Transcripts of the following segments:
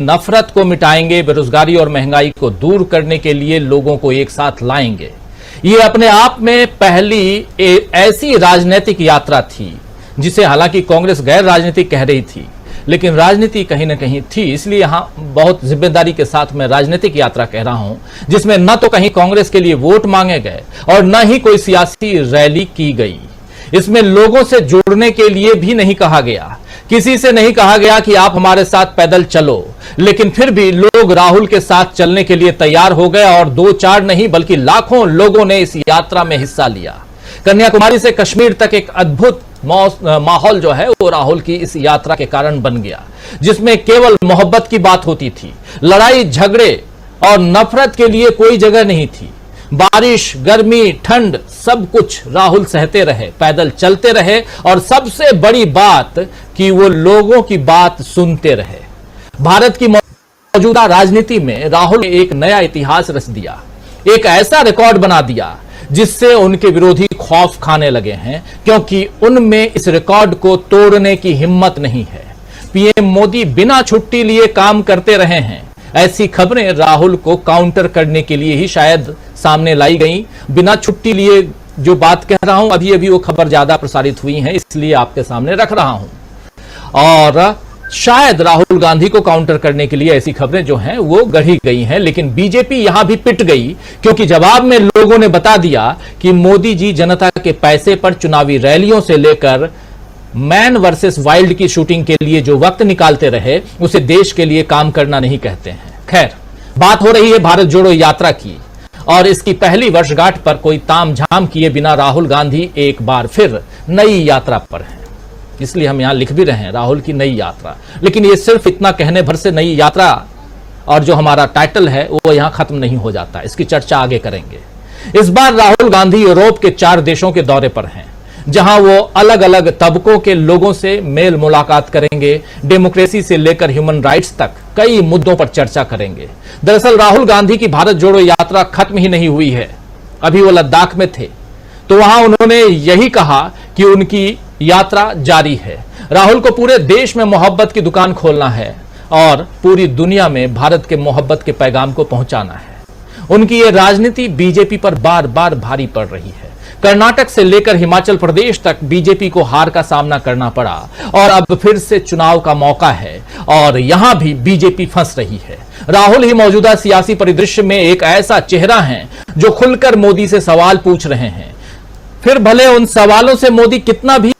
नफरत को मिटाएंगे, बेरोजगारी और महंगाई को दूर करने के लिए लोगों को एक साथ लाएंगे। ये अपने आप में पहली ऐसी राजनीतिक यात्रा थी जिसे हालांकि कांग्रेस गैर राजनीतिक कह रही थी, लेकिन राजनीति कहीं ना कहीं थी। इसलिए यहां बहुत जिम्मेदारी के साथ मैं राजनीतिक यात्रा कह रहा हूं, जिसमें न तो कहीं कांग्रेस के लिए वोट मांगे गए और न ही कोई सियासी रैली की गई। इसमें लोगों से जुड़ने के लिए भी नहीं कहा गया, किसी से नहीं कहा गया कि आप हमारे साथ पैदल चलो, लेकिन फिर भी लोग राहुल के साथ चलने के लिए तैयार हो गए और 2-4 नहीं बल्कि लाखों लोगों ने इस यात्रा में हिस्सा लिया। कन्याकुमारी से कश्मीर तक एक अद्भुत माहौल जो है वो राहुल की इस यात्रा के कारण बन गया, जिसमें केवल मोहब्बत की बात होती थी। लड़ाई झगड़े और नफरत के लिए कोई जगह नहीं थी। बारिश, गर्मी, ठंड सब कुछ राहुल सहते रहे, पैदल चलते रहे और सबसे बड़ी बात कि वो लोगों की बात सुनते रहे। भारत की मौजूदा राजनीति में राहुल ने एक नया इतिहास रच दिया, एक ऐसा रिकॉर्ड बना दिया जिससे उनके विरोधी खौफ खाने लगे हैं, क्योंकि उनमें इस रिकॉर्ड को तोड़ने की हिम्मत नहीं है। पीएम मोदी बिना छुट्टी लिए काम करते रहे हैं। ऐसी खबरें राहुल को काउंटर करने के लिए ही शायद सामने लाई गई। बिना छुट्टी लिए जो बात कह रहा हूं, अभी वो खबर ज्यादा प्रसारित हुई है, इसलिए आपके सामने रख रहा हूं। और शायद राहुल गांधी को काउंटर करने के लिए ऐसी खबरें जो हैं वो गढ़ी गई हैं, लेकिन बीजेपी यहां भी पिट गई, क्योंकि जवाब में लोगों ने बता दिया कि मोदी जी जनता के पैसे पर चुनावी रैलियों से लेकर मैन वर्सेस वाइल्ड की शूटिंग के लिए जो वक्त निकालते रहे, उसे देश के लिए काम करना नहीं कहते हैं। खैर, बात हो रही है भारत जोड़ो यात्रा की, और इसकी पहली वर्षगांठ पर कोई तामझाम किए बिना राहुल गांधी एक बार फिर नई यात्रा पर हैं। इसलिए हम यहां लिख भी रहे हैं राहुल की नई यात्रा। लेकिन ये सिर्फ इतना कहने भर से नई यात्रा और जो हमारा टाइटल है वो यहां खत्म नहीं हो जाता, इसकी चर्चा आगे करेंगे। इस बार राहुल गांधी यूरोप के 4 देशों के दौरे पर हैं, जहां वो अलग अलग तबकों के लोगों से मेल मुलाकात करेंगे। डेमोक्रेसी से लेकर ह्यूमन राइट्स तक कई मुद्दों पर चर्चा करेंगे। दरअसल राहुल गांधी की भारत जोड़ो यात्रा खत्म ही नहीं हुई है। अभी वो लद्दाख में थे, तो वहां उन्होंने यही कहा कि उनकी यात्रा जारी है। राहुल को पूरे देश में मोहब्बत की दुकान खोलना है और पूरी दुनिया में भारत के मोहब्बत के पैगाम को पहुंचाना है। उनकी ये राजनीति बीजेपी पर बार बार भारी पड़ रही है। कर्नाटक से लेकर हिमाचल प्रदेश तक बीजेपी को हार का सामना करना पड़ा और अब फिर से चुनाव का मौका है और यहां भी बीजेपी फंस रही है। राहुल ही मौजूदा सियासी परिदृश्य में एक ऐसा चेहरा है जो खुलकर मोदी से सवाल पूछ रहे हैं, फिर भले उन सवालों से मोदी कितना भी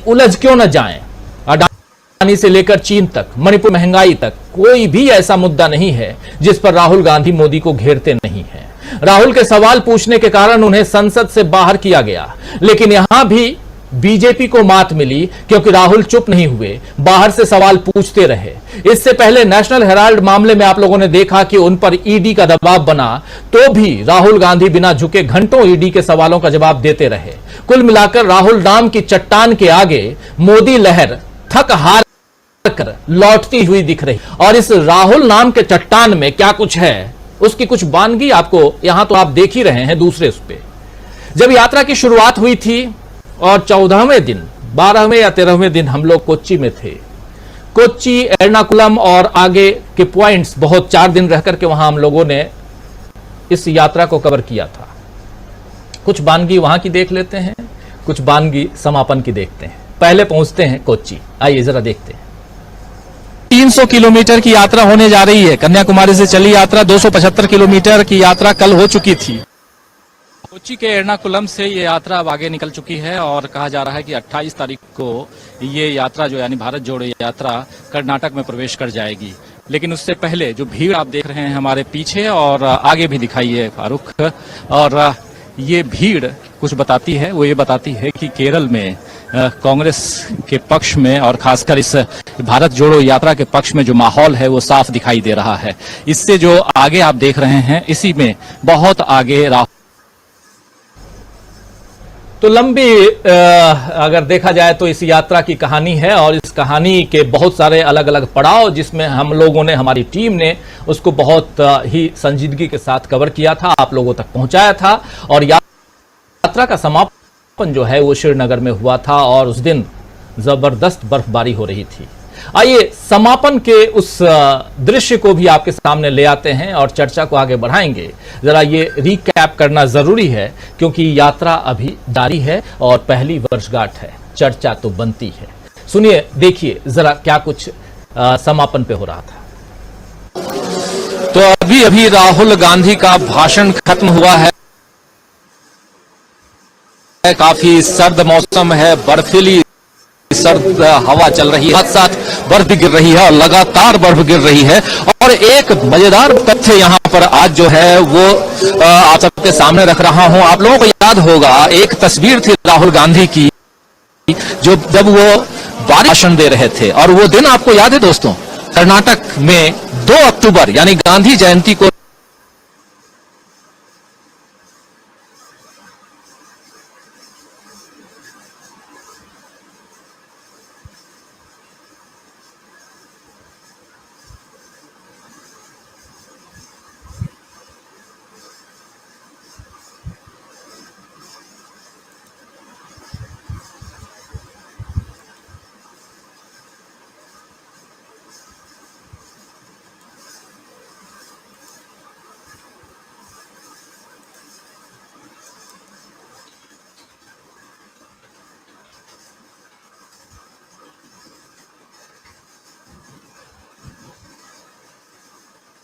उलझ क्यों न जाएं। अडानी से लेकर चीन तक, मणिपुर महंगाई तक, कोई भी ऐसा मुद्दा नहीं है जिस पर राहुल गांधी मोदी को घेरते नहीं है। राहुल के सवाल पूछने के कारण उन्हें संसद से बाहर किया गया, लेकिन यहां भी बीजेपी को मात मिली, क्योंकि राहुल चुप नहीं हुए, बाहर से सवाल पूछते रहे। इससे पहले नेशनल हेराल्ड मामले में आप लोगों ने देखा कि उन पर ईडी का दबाव बना, तो भी राहुल गांधी बिना झुके घंटों ईडी के सवालों का जवाब देते रहे। कुल मिलाकर राहुल नाम की चट्टान के आगे मोदी लहर थक हार कर लौटती हुई दिख रही। और इस राहुल नाम के चट्टान में क्या कुछ है, उसकी कुछ वानगी आपको यहां तो आप देख ही रहे हैं दूसरे उस पे। जब यात्रा की शुरुआत हुई थी और 14वें दिन, 12वें या 13वें दिन हम लोग कोच्चि में थे। कोच्चि, एर्नाकुलम और आगे के पॉइंट्स, बहुत 4 दिन रह करके वहां हम लोगों ने इस यात्रा को कवर किया था। कुछ वानगी वहां की देख लेते हैं, कुछ वानगी समापन की देखते हैं। पहले पहुंचते हैं कोच्चि, आइए जरा देखते हैं। 300 किलोमीटर की यात्रा होने जा रही है। कन्याकुमारी से चली यात्रा 275 किलोमीटर की यात्रा कल हो चुकी थी। कोच्चि के एर्नाकुलम से ये यात्रा अब आगे निकल चुकी है और कहा जा रहा है कि 28 तारीख को ये यात्रा जो यानी भारत जोड़ो यात्रा कर्नाटक में प्रवेश कर जाएगी। लेकिन उससे पहले जो भीड़ आप देख रहे हैं हमारे पीछे और आगे भी दिखाई है फारूक, और ये भीड़ कुछ बताती है। वो ये बताती है कि केरल में कांग्रेस के पक्ष में और खासकर इस भारत जोड़ो यात्रा के पक्ष में जो माहौल है वो साफ दिखाई दे रहा है। इससे जो आगे आप देख रहे हैं, इसी में बहुत आगे तो लंबी अगर देखा जाए तो इस यात्रा की कहानी है और इस कहानी के बहुत सारे अलग अलग पड़ाव, जिसमें हम लोगों ने, हमारी टीम ने उसको बहुत ही संजीदगी के साथ कवर किया था, आप लोगों तक पहुंचाया था। और यात्रा का समापन जो है वो श्रीनगर में हुआ था और उस दिन जबरदस्त बर्फबारी हो रही थी। आइए समापन के उस दृश्य को भी आपके सामने ले आते हैं और चर्चा को आगे बढ़ाएंगे। जरा ये रिकैप करना जरूरी है क्योंकि यात्रा अभी जारी है और पहली वर्षगांठ है, चर्चा तो बनती है। सुनिए, देखिए जरा क्या कुछ समापन पे हो रहा था। तो अभी अभी राहुल गांधी का भाषण खत्म हुआ है। काफी सर्द मौसम है, बर्फीली सर्द हवा चल रही है, साथ साथ बर्फ भी गिर रही है और लगातार बर्फ गिर रही है। और एक मजेदार तथ्य यहां पर आज जो है वो आप सबके सामने रख रहा हूं। आप लोगों को याद होगा एक तस्वीर थी राहुल गांधी की जो जब वो भाषण दे रहे थे, और वो दिन आपको याद है दोस्तों, कर्नाटक में 2 अक्टूबर यानी गांधी जयंती को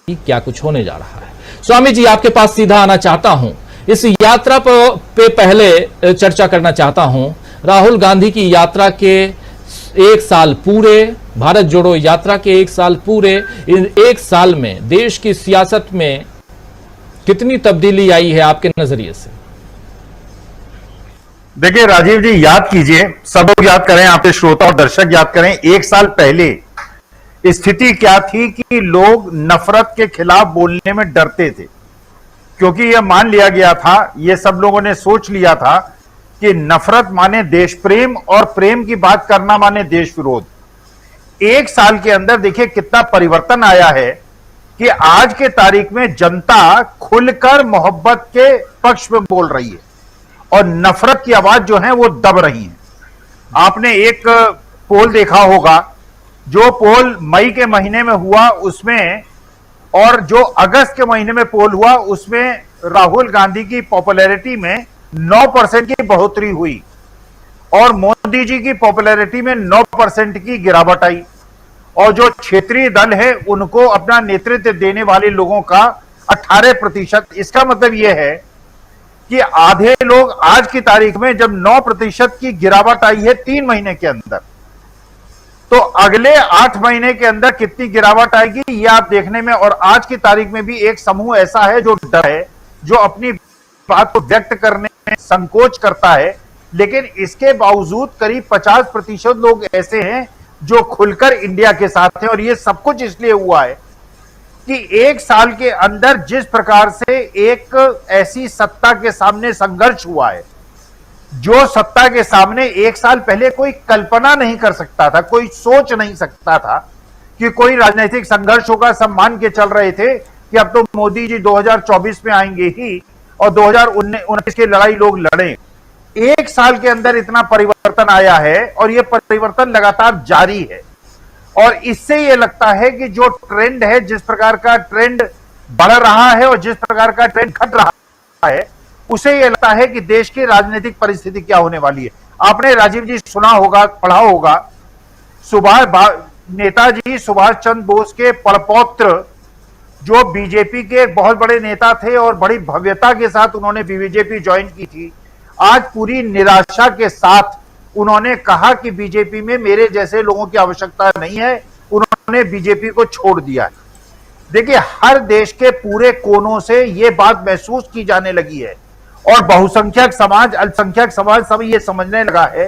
क्या कुछ होने जा रहा है। स्वामी जी, आपके पास सीधा आना चाहता हूं। इस यात्रा पे पहले चर्चा करना चाहता हूं। राहुल गांधी की यात्रा के 1 साल पूरे, भारत जोड़ो यात्रा के 1 साल पूरे, इन 1 साल में देश की सियासत में कितनी तब्दीली आई है आपके नजरिए से? देखिए राजीव जी, याद कीजिए, सब लोग याद करें, आपके श्रोता और दर्शक याद करें, 1 साल पहले स्थिति क्या थी कि लोग नफरत के खिलाफ बोलने में डरते थे, क्योंकि यह मान लिया गया था, यह सब लोगों ने सोच लिया था कि नफरत माने देश प्रेम और प्रेम की बात करना माने देश विरोध। 1 साल के अंदर देखिए कितना परिवर्तन आया है कि आज के तारीख में जनता खुलकर मोहब्बत के पक्ष में बोल रही है और नफरत की आवाज जो है वो दब रही है। आपने एक पोल देखा होगा, जो पोल मई के महीने में हुआ उसमें और जो अगस्त के महीने में पोल हुआ उसमें राहुल गांधी की पॉपुलैरिटी में 9% की बढ़ोतरी हुई और मोदी जी की पॉपुलैरिटी में 9% की गिरावट आई। और जो क्षेत्रीय दल है उनको अपना नेतृत्व देने वाले लोगों का 18%। इसका मतलब यह है कि आधे लोग आज की तारीख में जब 9% की गिरावट आई है 3 महीने के अंदर, तो अगले 8 महीने के अंदर कितनी गिरावट आएगी ये आप देखने में। और आज की तारीख में भी एक समूह ऐसा है जो डर है, जो अपनी बात को व्यक्त करने में संकोच करता है, लेकिन इसके बावजूद करीब 50% लोग ऐसे हैं जो खुलकर इंडिया के साथ हैं। और ये सब कुछ इसलिए हुआ है कि 1 साल के अंदर जिस प्रकार से एक ऐसी सत्ता के सामने संघर्ष हुआ है, जो सत्ता के सामने 1 साल पहले कोई कल्पना नहीं कर सकता था, कोई सोच नहीं सकता था कि कोई राजनीतिक संघर्ष होगा। सब मान के चल रहे थे कि अब तो मोदी जी 2024 में आएंगे ही और 2019 की लड़ाई लोग लड़ें। 1 साल के अंदर इतना परिवर्तन आया है और यह परिवर्तन लगातार जारी है। और इससे यह लगता है कि जो ट्रेंड है, जिस प्रकार का ट्रेंड बढ़ रहा है और जिस प्रकार का ट्रेंड घट रहा है, उसे यह लगता है कि देश की राजनीतिक परिस्थिति क्या होने वाली है। आपने राजीव जी सुना होगा, पढ़ा होगा, नेताजी सुभाष चंद्र बोस के पड़पौत्र जो बीजेपी के एक बहुत बड़े नेता थे और बड़ी भव्यता के साथ उन्होंने बीजेपी ज्वाइन की थी, आज पूरी निराशा के साथ उन्होंने कहा कि बीजेपी में मेरे जैसे लोगों की आवश्यकता नहीं है, उन्होंने बीजेपी को छोड़ दिया है। देखिए, हर देश के पूरे कोनों से यह बात महसूस की जाने लगी है और बहुसंख्यक समाज, अल्पसंख्यक समाज सब ये समझने लगा है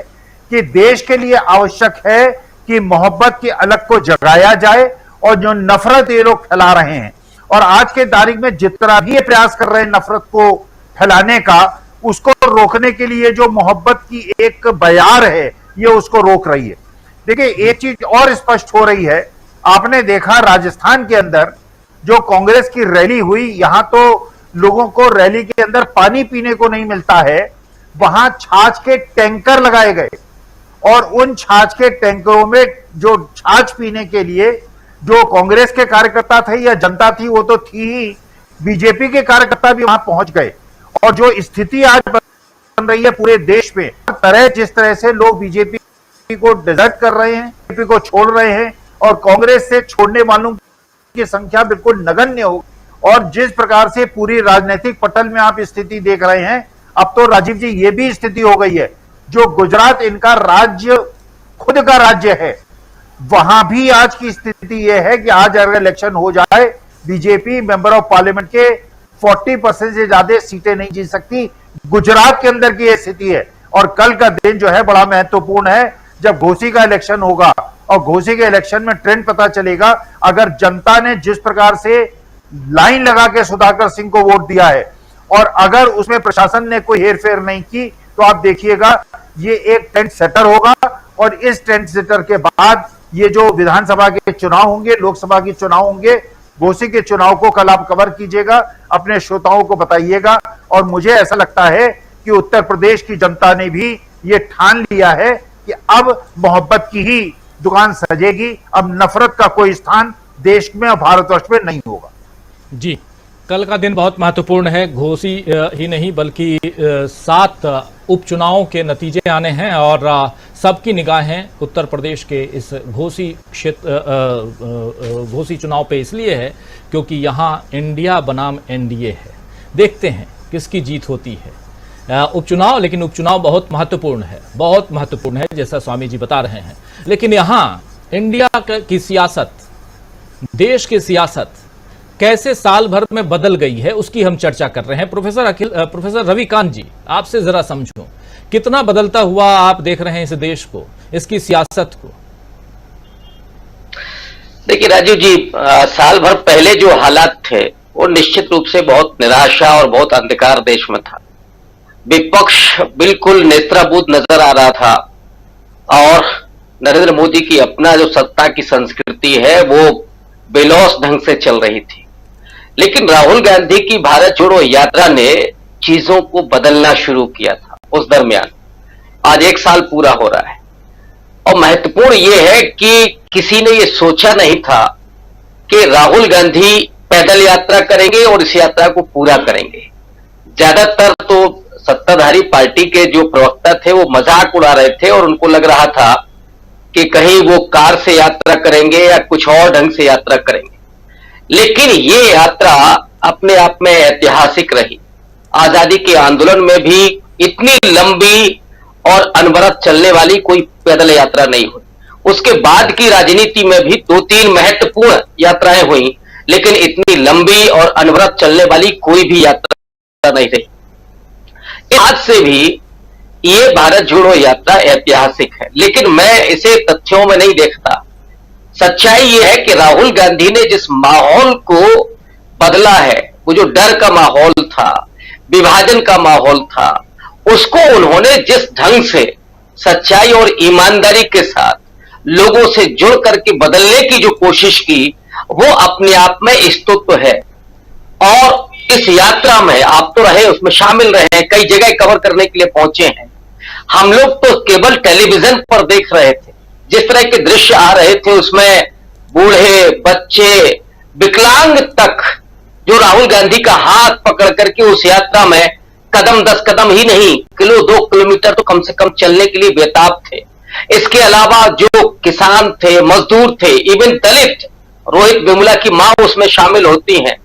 कि देश के लिए आवश्यक है कि मोहब्बत की अलग को जगाया जाए और जो नफरत ये लोग फैला रहे हैं, और आज के तारीख में जितना भी ये प्रयास कर रहे हैं नफरत को फैलाने का, उसको रोकने के लिए जो मोहब्बत की एक बयार है ये उसको रोक रही है। देखिए, एक चीज और स्पष्ट हो रही है, आपने देखा राजस्थान के अंदर जो कांग्रेस की रैली हुई, यहां तो लोगों को रैली के अंदर पानी पीने को नहीं मिलता है, वहां छाछ के टैंकर लगाए गए और उन छाछ के टैंकरों में जो छाछ पीने के लिए जो कांग्रेस के कार्यकर्ता थे या जनता थी, वो तो थी ही, बीजेपी के कार्यकर्ता भी वहां पहुंच गए। और जो स्थिति आज बन रही है पूरे देश में, जिस तरह से लोग बीजेपी को डिजर्ट कर रहे हैं, बीजेपी को छोड़ रहे हैं और कांग्रेस से छोड़ने वालों की संख्या बिल्कुल नगण्य हो, और जिस प्रकार से पूरी राजनीतिक पटल में आप स्थिति देख रहे हैं, अब तो राजीव जी ये भी स्थिति हो गई है, जो गुजरात इनका राज्य, खुद का राज्य है, वहां भी आज की स्थिति यह है कि आज अगर इलेक्शन हो जाए, बीजेपी मेंबर ऑफ पार्लियामेंट के 40% से ज्यादा सीटें नहीं जीत सकती। गुजरात के अंदर की यह स्थिति है। और कल का दिन जो है बड़ा महत्वपूर्ण है, जब घोसी का इलेक्शन होगा और घोसी के इलेक्शन में ट्रेंड पता चलेगा। अगर जनता ने जिस प्रकार से लाइन लगा के सुधाकर सिंह को वोट दिया है और अगर उसमें प्रशासन ने कोई हेरफेर नहीं की, तो आप देखिएगा ये एक ट्रेंड सेटर होगा। और इस ट्रेंड सेटर के बाद ये जो विधानसभा के चुनाव होंगे, लोकसभा के चुनाव होंगे, घोसी के चुनाव को कल आप कवर कीजिएगा, अपने श्रोताओं को बताइएगा। और मुझे ऐसा लगता है कि उत्तर प्रदेश की जनता ने भी ये ठान लिया है कि अब मोहब्बत की ही दुकान सजेगी, अब नफरत का कोई स्थान देश में और भारतवर्ष में नहीं होगा। जी, कल का दिन बहुत महत्वपूर्ण है। घोसी ही नहीं बल्कि 7 उपचुनावों के नतीजे आने हैं और सबकी निगाहें उत्तर प्रदेश के इस घोसी क्षेत्र घोसी चुनाव पे इसलिए है क्योंकि यहाँ इंडिया बनाम एनडीए है। देखते हैं किसकी जीत होती है। उपचुनाव, लेकिन उपचुनाव बहुत महत्वपूर्ण है, बहुत महत्वपूर्ण है जैसा स्वामी जी बता रहे हैं। लेकिन यहाँ इंडिया की सियासत, देश की सियासत कैसे साल भर में बदल गई है, उसकी हम चर्चा कर रहे हैं। प्रोफेसर रविकांत जी, आपसे जरा समझो, कितना बदलता हुआ आप देख रहे हैं इस देश को, इसकी सियासत को? देखिए राजीव जी, साल भर पहले जो हालात थे वो निश्चित रूप से बहुत निराशा और बहुत अंधकार देश में था। विपक्ष बिल्कुल नेत्राबूद नजर आ रहा था और नरेंद्र मोदी की अपना जो सत्ता की संस्कृति है वो बेलौस ढंग से चल रही थी। लेकिन राहुल गांधी की भारत जोड़ो यात्रा ने चीजों को बदलना शुरू किया था। उस दरमियान आज 1 साल पूरा हो रहा है और महत्वपूर्ण यह है कि किसी ने यह सोचा नहीं था कि राहुल गांधी पैदल यात्रा करेंगे और इस यात्रा को पूरा करेंगे। ज्यादातर तो सत्ताधारी पार्टी के जो प्रवक्ता थे वो मजाक उड़ा रहे थे और उनको लग रहा था कि कहीं वो कार से यात्रा करेंगे या कुछ और ढंग से यात्रा करेंगे। लेकिन ये यात्रा अपने आप में ऐतिहासिक रही। आजादी के आंदोलन में भी इतनी लंबी और अनवरत चलने वाली कोई पैदल यात्रा नहीं हुई। उसके बाद की राजनीति में भी 2-3 महत्वपूर्ण यात्राएं हुई, लेकिन इतनी लंबी और अनवरत चलने वाली कोई भी यात्रा नहीं रही। आज से भी ये भारत जोड़ो यात्रा ऐतिहासिक है, लेकिन मैं इसे तथ्यों में नहीं देखता। सच्चाई यह है कि राहुल गांधी ने जिस माहौल को बदला है, वो जो डर का माहौल था, विभाजन का माहौल था, उसको उन्होंने जिस ढंग से सच्चाई और ईमानदारी के साथ लोगों से जुड़ करके बदलने की जो कोशिश की, वो अपने आप में स्तुत्व है। और इस यात्रा में आप तो रहे, उसमें शामिल रहे हैं, कई जगह कवर करने के लिए पहुंचे हैं। हम लोग तो केवल टेलीविजन पर देख रहे थे, जिस तरह के दृश्य आ रहे थे उसमें बूढ़े, बच्चे, विकलांग तक जो राहुल गांधी का हाथ पकड़ करके उस यात्रा में कदम 10 कदम ही नहीं, 2 किलोमीटर तो कम से कम चलने के लिए बेताब थे। इसके अलावा जो किसान थे, मजदूर थे, इवन दलित, रोहित वेमुला की मां उसमें शामिल होती हैं।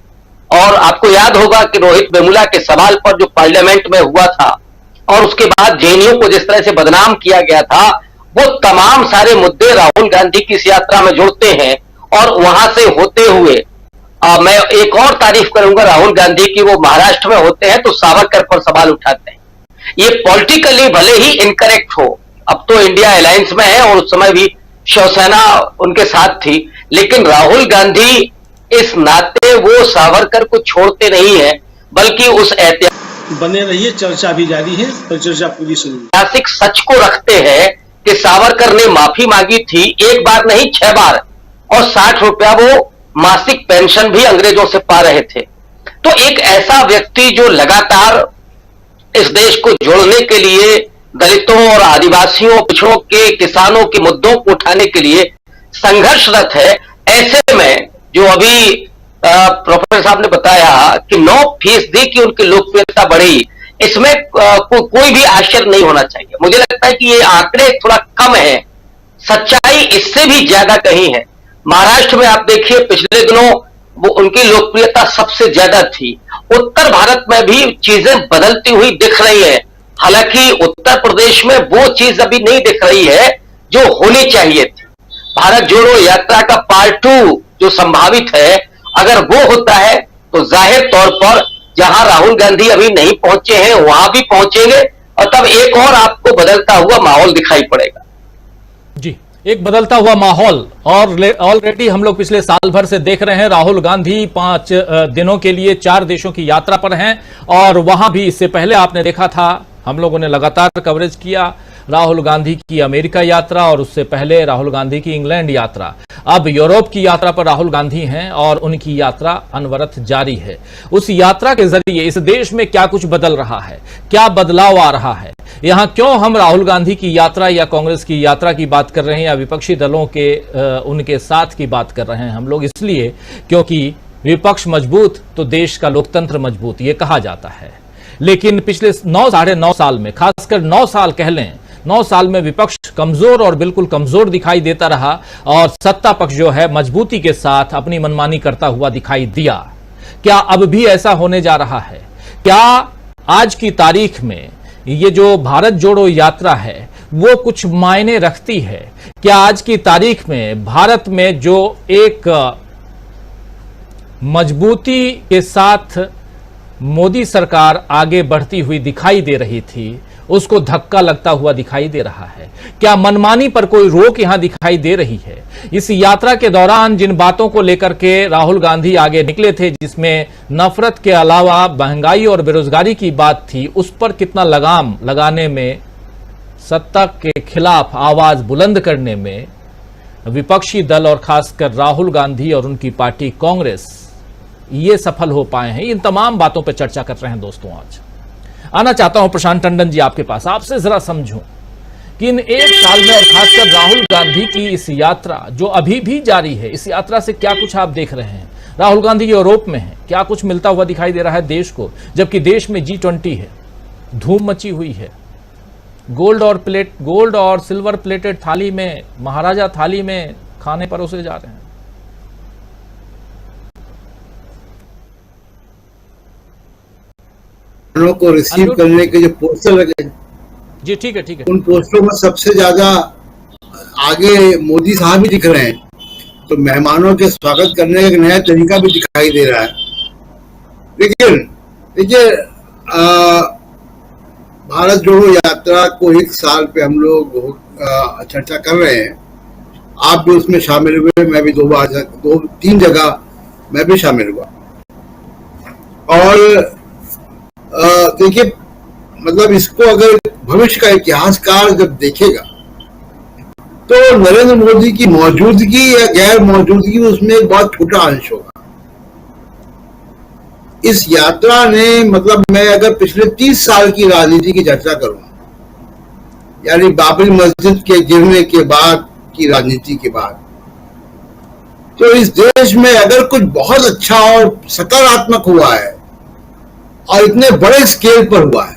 और आपको याद होगा कि रोहित वेमुला के सवाल पर जो पार्लियामेंट में हुआ था और उसके बाद जेएनयू को जिस तरह से बदनाम किया गया था, वो तमाम सारे मुद्दे राहुल गांधी की इस यात्रा में जुड़ते हैं। और वहां से होते हुए मैं एक और तारीफ करूंगा राहुल गांधी की, वो महाराष्ट्र में होते हैं तो सावरकर पर सवाल उठाते हैं। ये पॉलिटिकली भले ही इनकरेक्ट हो, अब तो इंडिया अलायंस में है और उस समय भी शिवसेना उनके साथ थी, लेकिन राहुल गांधी इस नाते वो सावरकर को छोड़ते नहीं है, बल्कि उस बने रहिए, चर्चा भी जारी है, परिचर्चा पूरी सुनिए। ऐतिहासिक सच को रखते हैं कि सावरकर ने माफी मांगी थी, 1 बार नहीं 6 बार, और 60 रुपया वो मासिक पेंशन भी अंग्रेजों से पा रहे थे। तो एक ऐसा व्यक्ति जो लगातार इस देश को जोड़ने के लिए दलितों और आदिवासियों, पिछड़ों के, किसानों के मुद्दों को उठाने के लिए संघर्षरत है। ऐसे में जो अभी प्रोफेसर साहब ने बताया कि 9% की उनकी लोकप्रियता बढ़ी, इसमें कोई भी आश्चर्य नहीं होना चाहिए। मुझे लगता है कि ये आंकड़े थोड़ा कम है, सच्चाई इससे भी ज्यादा कहीं है। महाराष्ट्र में आप देखिए, पिछले दिनों वो उनकी लोकप्रियता सबसे ज्यादा थी। उत्तर भारत में भी चीजें बदलती हुई दिख रही है। हालांकि उत्तर प्रदेश में वो चीज अभी नहीं दिख रही है जो होनी चाहिए थी। भारत जोड़ो यात्रा का पार्ट 2 जो संभावित है, अगर वो होता है तो जाहिर तौर पर जहां राहुल गांधी अभी नहीं पहुंचे हैं वहां भी पहुंचेंगे, और तब एक और आपको बदलता हुआ माहौल दिखाई पड़ेगा। जी, एक बदलता हुआ माहौल। और ऑलरेडी हम लोग पिछले साल भर से देख रहे हैं, राहुल गांधी 5 दिनों के लिए 4 देशों की यात्रा पर हैं, और वहां भी इससे पहले आपने देखा था, हम लोगों ने लगातार कवरेज किया राहुल गांधी की अमेरिका यात्रा, और उससे पहले राहुल गांधी की इंग्लैंड यात्रा। अब यूरोप की यात्रा पर राहुल गांधी हैं और उनकी यात्रा अनवरत जारी है। उस यात्रा के जरिए इस देश में क्या कुछ बदल रहा है, क्या बदलाव आ रहा है, यहां क्यों हम राहुल गांधी की यात्रा या कांग्रेस की यात्रा की बात कर रहे हैं, या विपक्षी दलों के उनके साथ की बात कर रहे हैं हम लोग, इसलिए क्योंकि विपक्ष मजबूत तो देश का लोकतंत्र मजबूत, ये कहा जाता है। लेकिन पिछले 9-9.5 साल में, खासकर 9 साल कह लें, 9 साल में विपक्ष कमजोर और बिल्कुल कमजोर दिखाई देता रहा, और सत्ता पक्ष जो है मजबूती के साथ अपनी मनमानी करता हुआ दिखाई दिया। क्या अब भी ऐसा होने जा रहा है? क्या आज की तारीख में ये जो भारत जोड़ो यात्रा है वो कुछ मायने रखती है? क्या आज की तारीख में भारत में जो एक मजबूती के साथ मोदी सरकार आगे बढ़ती हुई दिखाई दे रही थी, उसको धक्का लगता हुआ दिखाई दे रहा है? क्या मनमानी पर कोई रोक यहां दिखाई दे रही है? इस यात्रा के दौरान जिन बातों को लेकर के राहुल गांधी आगे निकले थे, जिसमें नफरत के अलावा महंगाई और बेरोजगारी की बात थी, उस पर कितना लगाम लगाने में, सत्ता के खिलाफ आवाज बुलंद करने में विपक्षी दल और खासकर राहुल गांधी और उनकी पार्टी कांग्रेस ये सफल हो पाए हैं? इन तमाम बातों पर चर्चा कर रहे हैं दोस्तों। आज आना चाहता हूं प्रशांत टंडन जी आपके पास, आपसे जरा समझूं कि इन 1 साल में और खासकर राहुल गांधी की इस यात्रा जो अभी भी जारी है, इस यात्रा से क्या कुछ आप देख रहे हैं? राहुल गांधी यूरोप में है, क्या कुछ मिलता हुआ दिखाई दे रहा है देश को, जबकि देश में G20 है, धूम मची हुई है, गोल्ड और सिल्वर प्लेटेड थाली में, महाराजा थाली में खाने परोसे जा रहे हैं। को रिसीव करने के जो पोस्टर लगे, जी ठीक है, उन पोस्टरों में सबसे ज्यादा आगे मोदी साहब भी दिख रहे हैं, तो मेहमानों के स्वागत करने का एक नया तरीका भी दिखाई दे रहा है। लेकिन देखिए, भारत जोड़ो यात्रा को 1 साल पे हम लोग चर्चा कर रहे हैं। आप भी उसमें शामिल हुए, मैं भी 2-3 जगह मैं भी शामिल हुआ। और देखिए, मतलब इसको अगर भविष्य का इतिहासकार जब देखेगा तो नरेंद्र मोदी की मौजूदगी या गैर मौजूदगी उसमें एक बहुत छोटा अंश होगा। इस यात्रा ने, मतलब मैं अगर पिछले 30 साल की राजनीति की चर्चा करूं, यानी बाबरी मस्जिद के गिरने के बाद की राजनीति के बाद, तो इस देश में अगर कुछ बहुत अच्छा और सकारात्मक हुआ है और इतने बड़े स्केल पर हुआ है,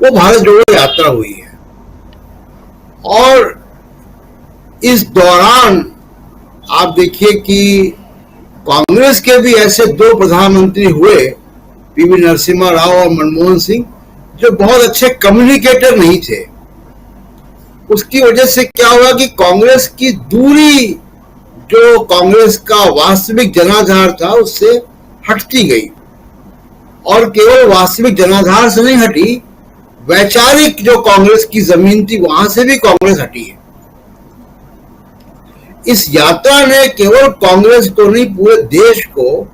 वो भारत जोड़ो यात्रा हुई है। और इस दौरान आप देखिए कि कांग्रेस के भी ऐसे 2 प्रधानमंत्री हुए, पीवी नरसिम्हा राव और मनमोहन सिंह, जो बहुत अच्छे कम्युनिकेटर नहीं थे। उसकी वजह से क्या हुआ कि कांग्रेस की दूरी, जो कांग्रेस का वास्तविक जनाधार था, उससे हटती गई। और केवल वास्तविक जनाधार से नहीं हटी, वैचारिक जो कांग्रेस की जमीन थी वहां से भी कांग्रेस हटी है। इस यात्रा ने केवल कांग्रेस को नहीं, पूरे देश को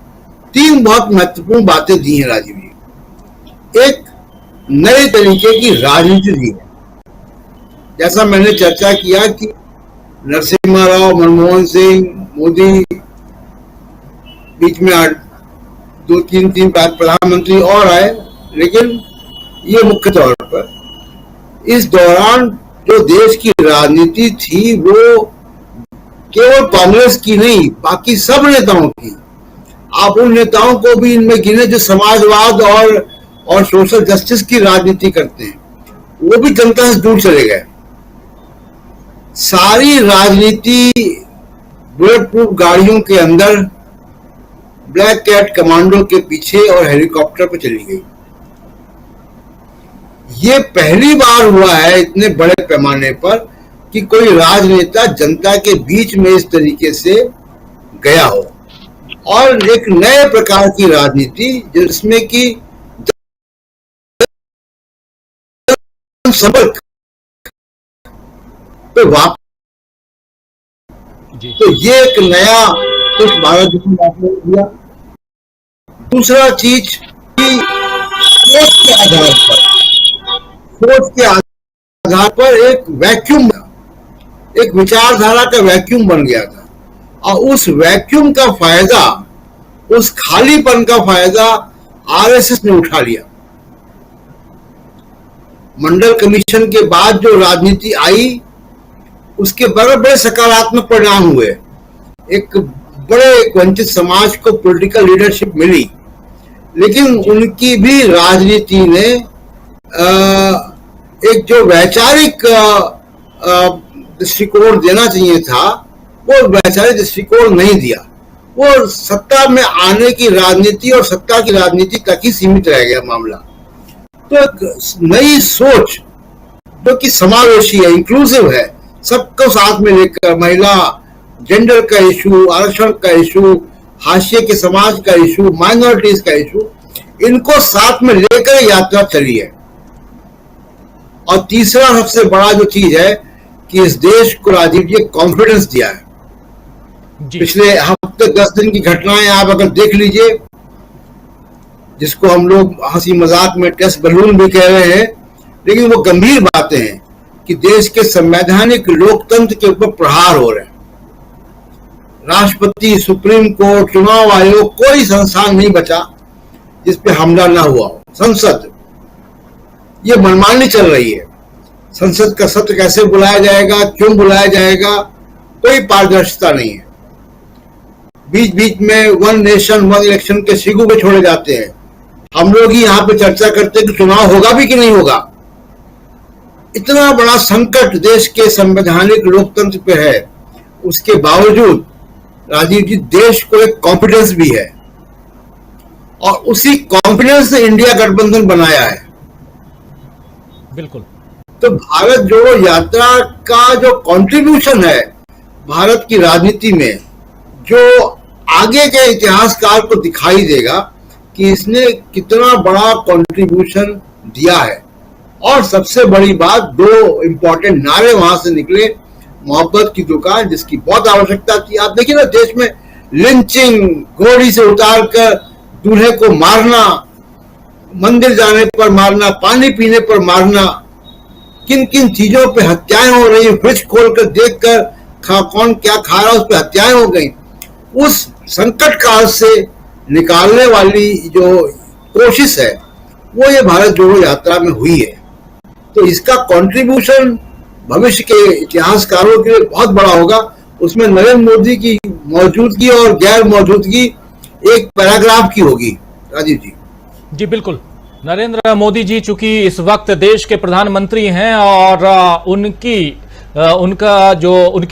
3 बहुत महत्वपूर्ण बातें दी हैं राजीव जी। एक, नए तरीके की राजनीति दी है। जैसा मैंने चर्चा किया कि नरसिम्हा राव, मनमोहन सिंह, मोदी, बीच में 2-3 प्रधानमंत्री और आए, लेकिन ये मुख्य तौर पर इस दौरान जो देश की राजनीति थी वो केवल कांग्रेस की नहीं, बाकी सब नेताओं की। आप उन नेताओं को भी इनमें गिने जो समाजवाद और सोशल जस्टिस की राजनीति करते हैं, वो भी जनता से दूर चले गए। सारी राजनीति बुलेट प्रूफ गाड़ियों के अंदर, ब्लैक कैट कमांडो के पीछे और हेलीकॉप्टर पर चली गई। ये पहली बार हुआ है इतने बड़े पैमाने पर कि कोई राजनेता जनता के बीच में इस तरीके से गया हो, और एक नए प्रकार की राजनीति जिसमें कि संपर्क पे वापस, तो ये एक नया कुछ भारत आपने दिया। दूसरा चीज कि सोच के आधार पर एक वैक्यूम, एक विचारधारा का वैक्यूम बन गया था, और उस वैक्यूम का फायदा, उस खालीपन का फायदा आरएसएस ने उठा लिया। मंडल कमीशन के बाद जो राजनीति आई उसके बड़े बड़े सकारात्मक परिणाम हुए। एक बड़े वंचित समाज को पॉलिटिकल लीडरशिप मिली, लेकिन उनकी भी राजनीति ने एक जो वैचारिक दृष्टिकोण देना चाहिए था, वो वैचारिक दृष्टिकोण नहीं दिया। वो सत्ता में आने की राजनीति और सत्ता की राजनीति तक ही सीमित रह गया मामला। तो एक नई सोच जो कि समावेशी है, इंक्लूसिव है, सबको साथ में लेकर, महिला, जेंडर का इशू, आरक्षण का इशू, हाशिए के समाज का इशू, माइनॉरिटीज का इशू, इनको साथ में लेकर यात्रा चली है। और तीसरा सबसे बड़ा जो चीज है कि इस देश को राजीव जी कॉन्फिडेंस दिया है। पिछले हफ्ते 10 दिन की घटनाएं आप अगर देख लीजिए, जिसको हम लोग हंसी मजाक में टेस्ट बलून भी कह रहे हैं, लेकिन वो गंभीर बातें हैं कि देश के संवैधानिक लोकतंत्र के ऊपर प्रहार हो रहे हैं। राष्ट्रपति, सुप्रीम कोर्ट, चुनाव आयोग, कोई संस्थान नहीं बचा जिस पे हमला ना हुआ हो। संसद, ये मनमानी चल रही है। संसद का सत्र कैसे बुलाया जाएगा, क्यों बुलाया जाएगा, कोई पारदर्शिता नहीं है। बीच बीच में वन नेशन वन इलेक्शन के सिगुबे छोड़े जाते हैं। हम लोग ही यहाँ पे चर्चा करते हैं कि चुनाव होगा भी कि नहीं होगा। इतना बड़ा संकट देश के संवैधानिक लोकतंत्र पे है, उसके बावजूद राजीव जी देश को एक कॉन्फिडेंस भी है, और उसी कॉन्फिडेंस ने इंडिया गठबंधन बनाया है। बिल्कुल। तो भारत जोड़ो यात्रा का जो कंट्रीब्यूशन है भारत की राजनीति में, जो आगे के इतिहासकार को दिखाई देगा कि इसने कितना बड़ा कंट्रीब्यूशन दिया है। और सबसे बड़ी बात, 2 इंपॉर्टेंट नारे वहां से निकले। मोहब्बत की दुकान, जिसकी बहुत आवश्यकता थी। आप देखिए ना, देश में लिंचिंग, घोड़ी से उतार कर दूल्हे को मारना, मंदिर जाने पर मारना, पानी पीने पर मारना, किन किन चीजों पे हत्याएं हो रही, फ्रिज खोलकर देखकर कौन क्या खा रहा, उस पर हत्याएं हो गई। उस संकट काल से निकालने वाली जो कोशिश है, वो ये भारत जोड़ो यात्रा में हुई है। तो इसका कंट्रीब्यूशन भविष्य के इतिहासकारों के लिए बहुत बड़ा होगा। उसमें नरेंद्र मोदी की मौजूदगी और गैर मौजूदगी एक पैराग्राफ की होगी। राजीव जी। जी बिल्कुल। नरेंद्र मोदी जी चूंकि इस वक्त देश के प्रधानमंत्री हैं, और उनकी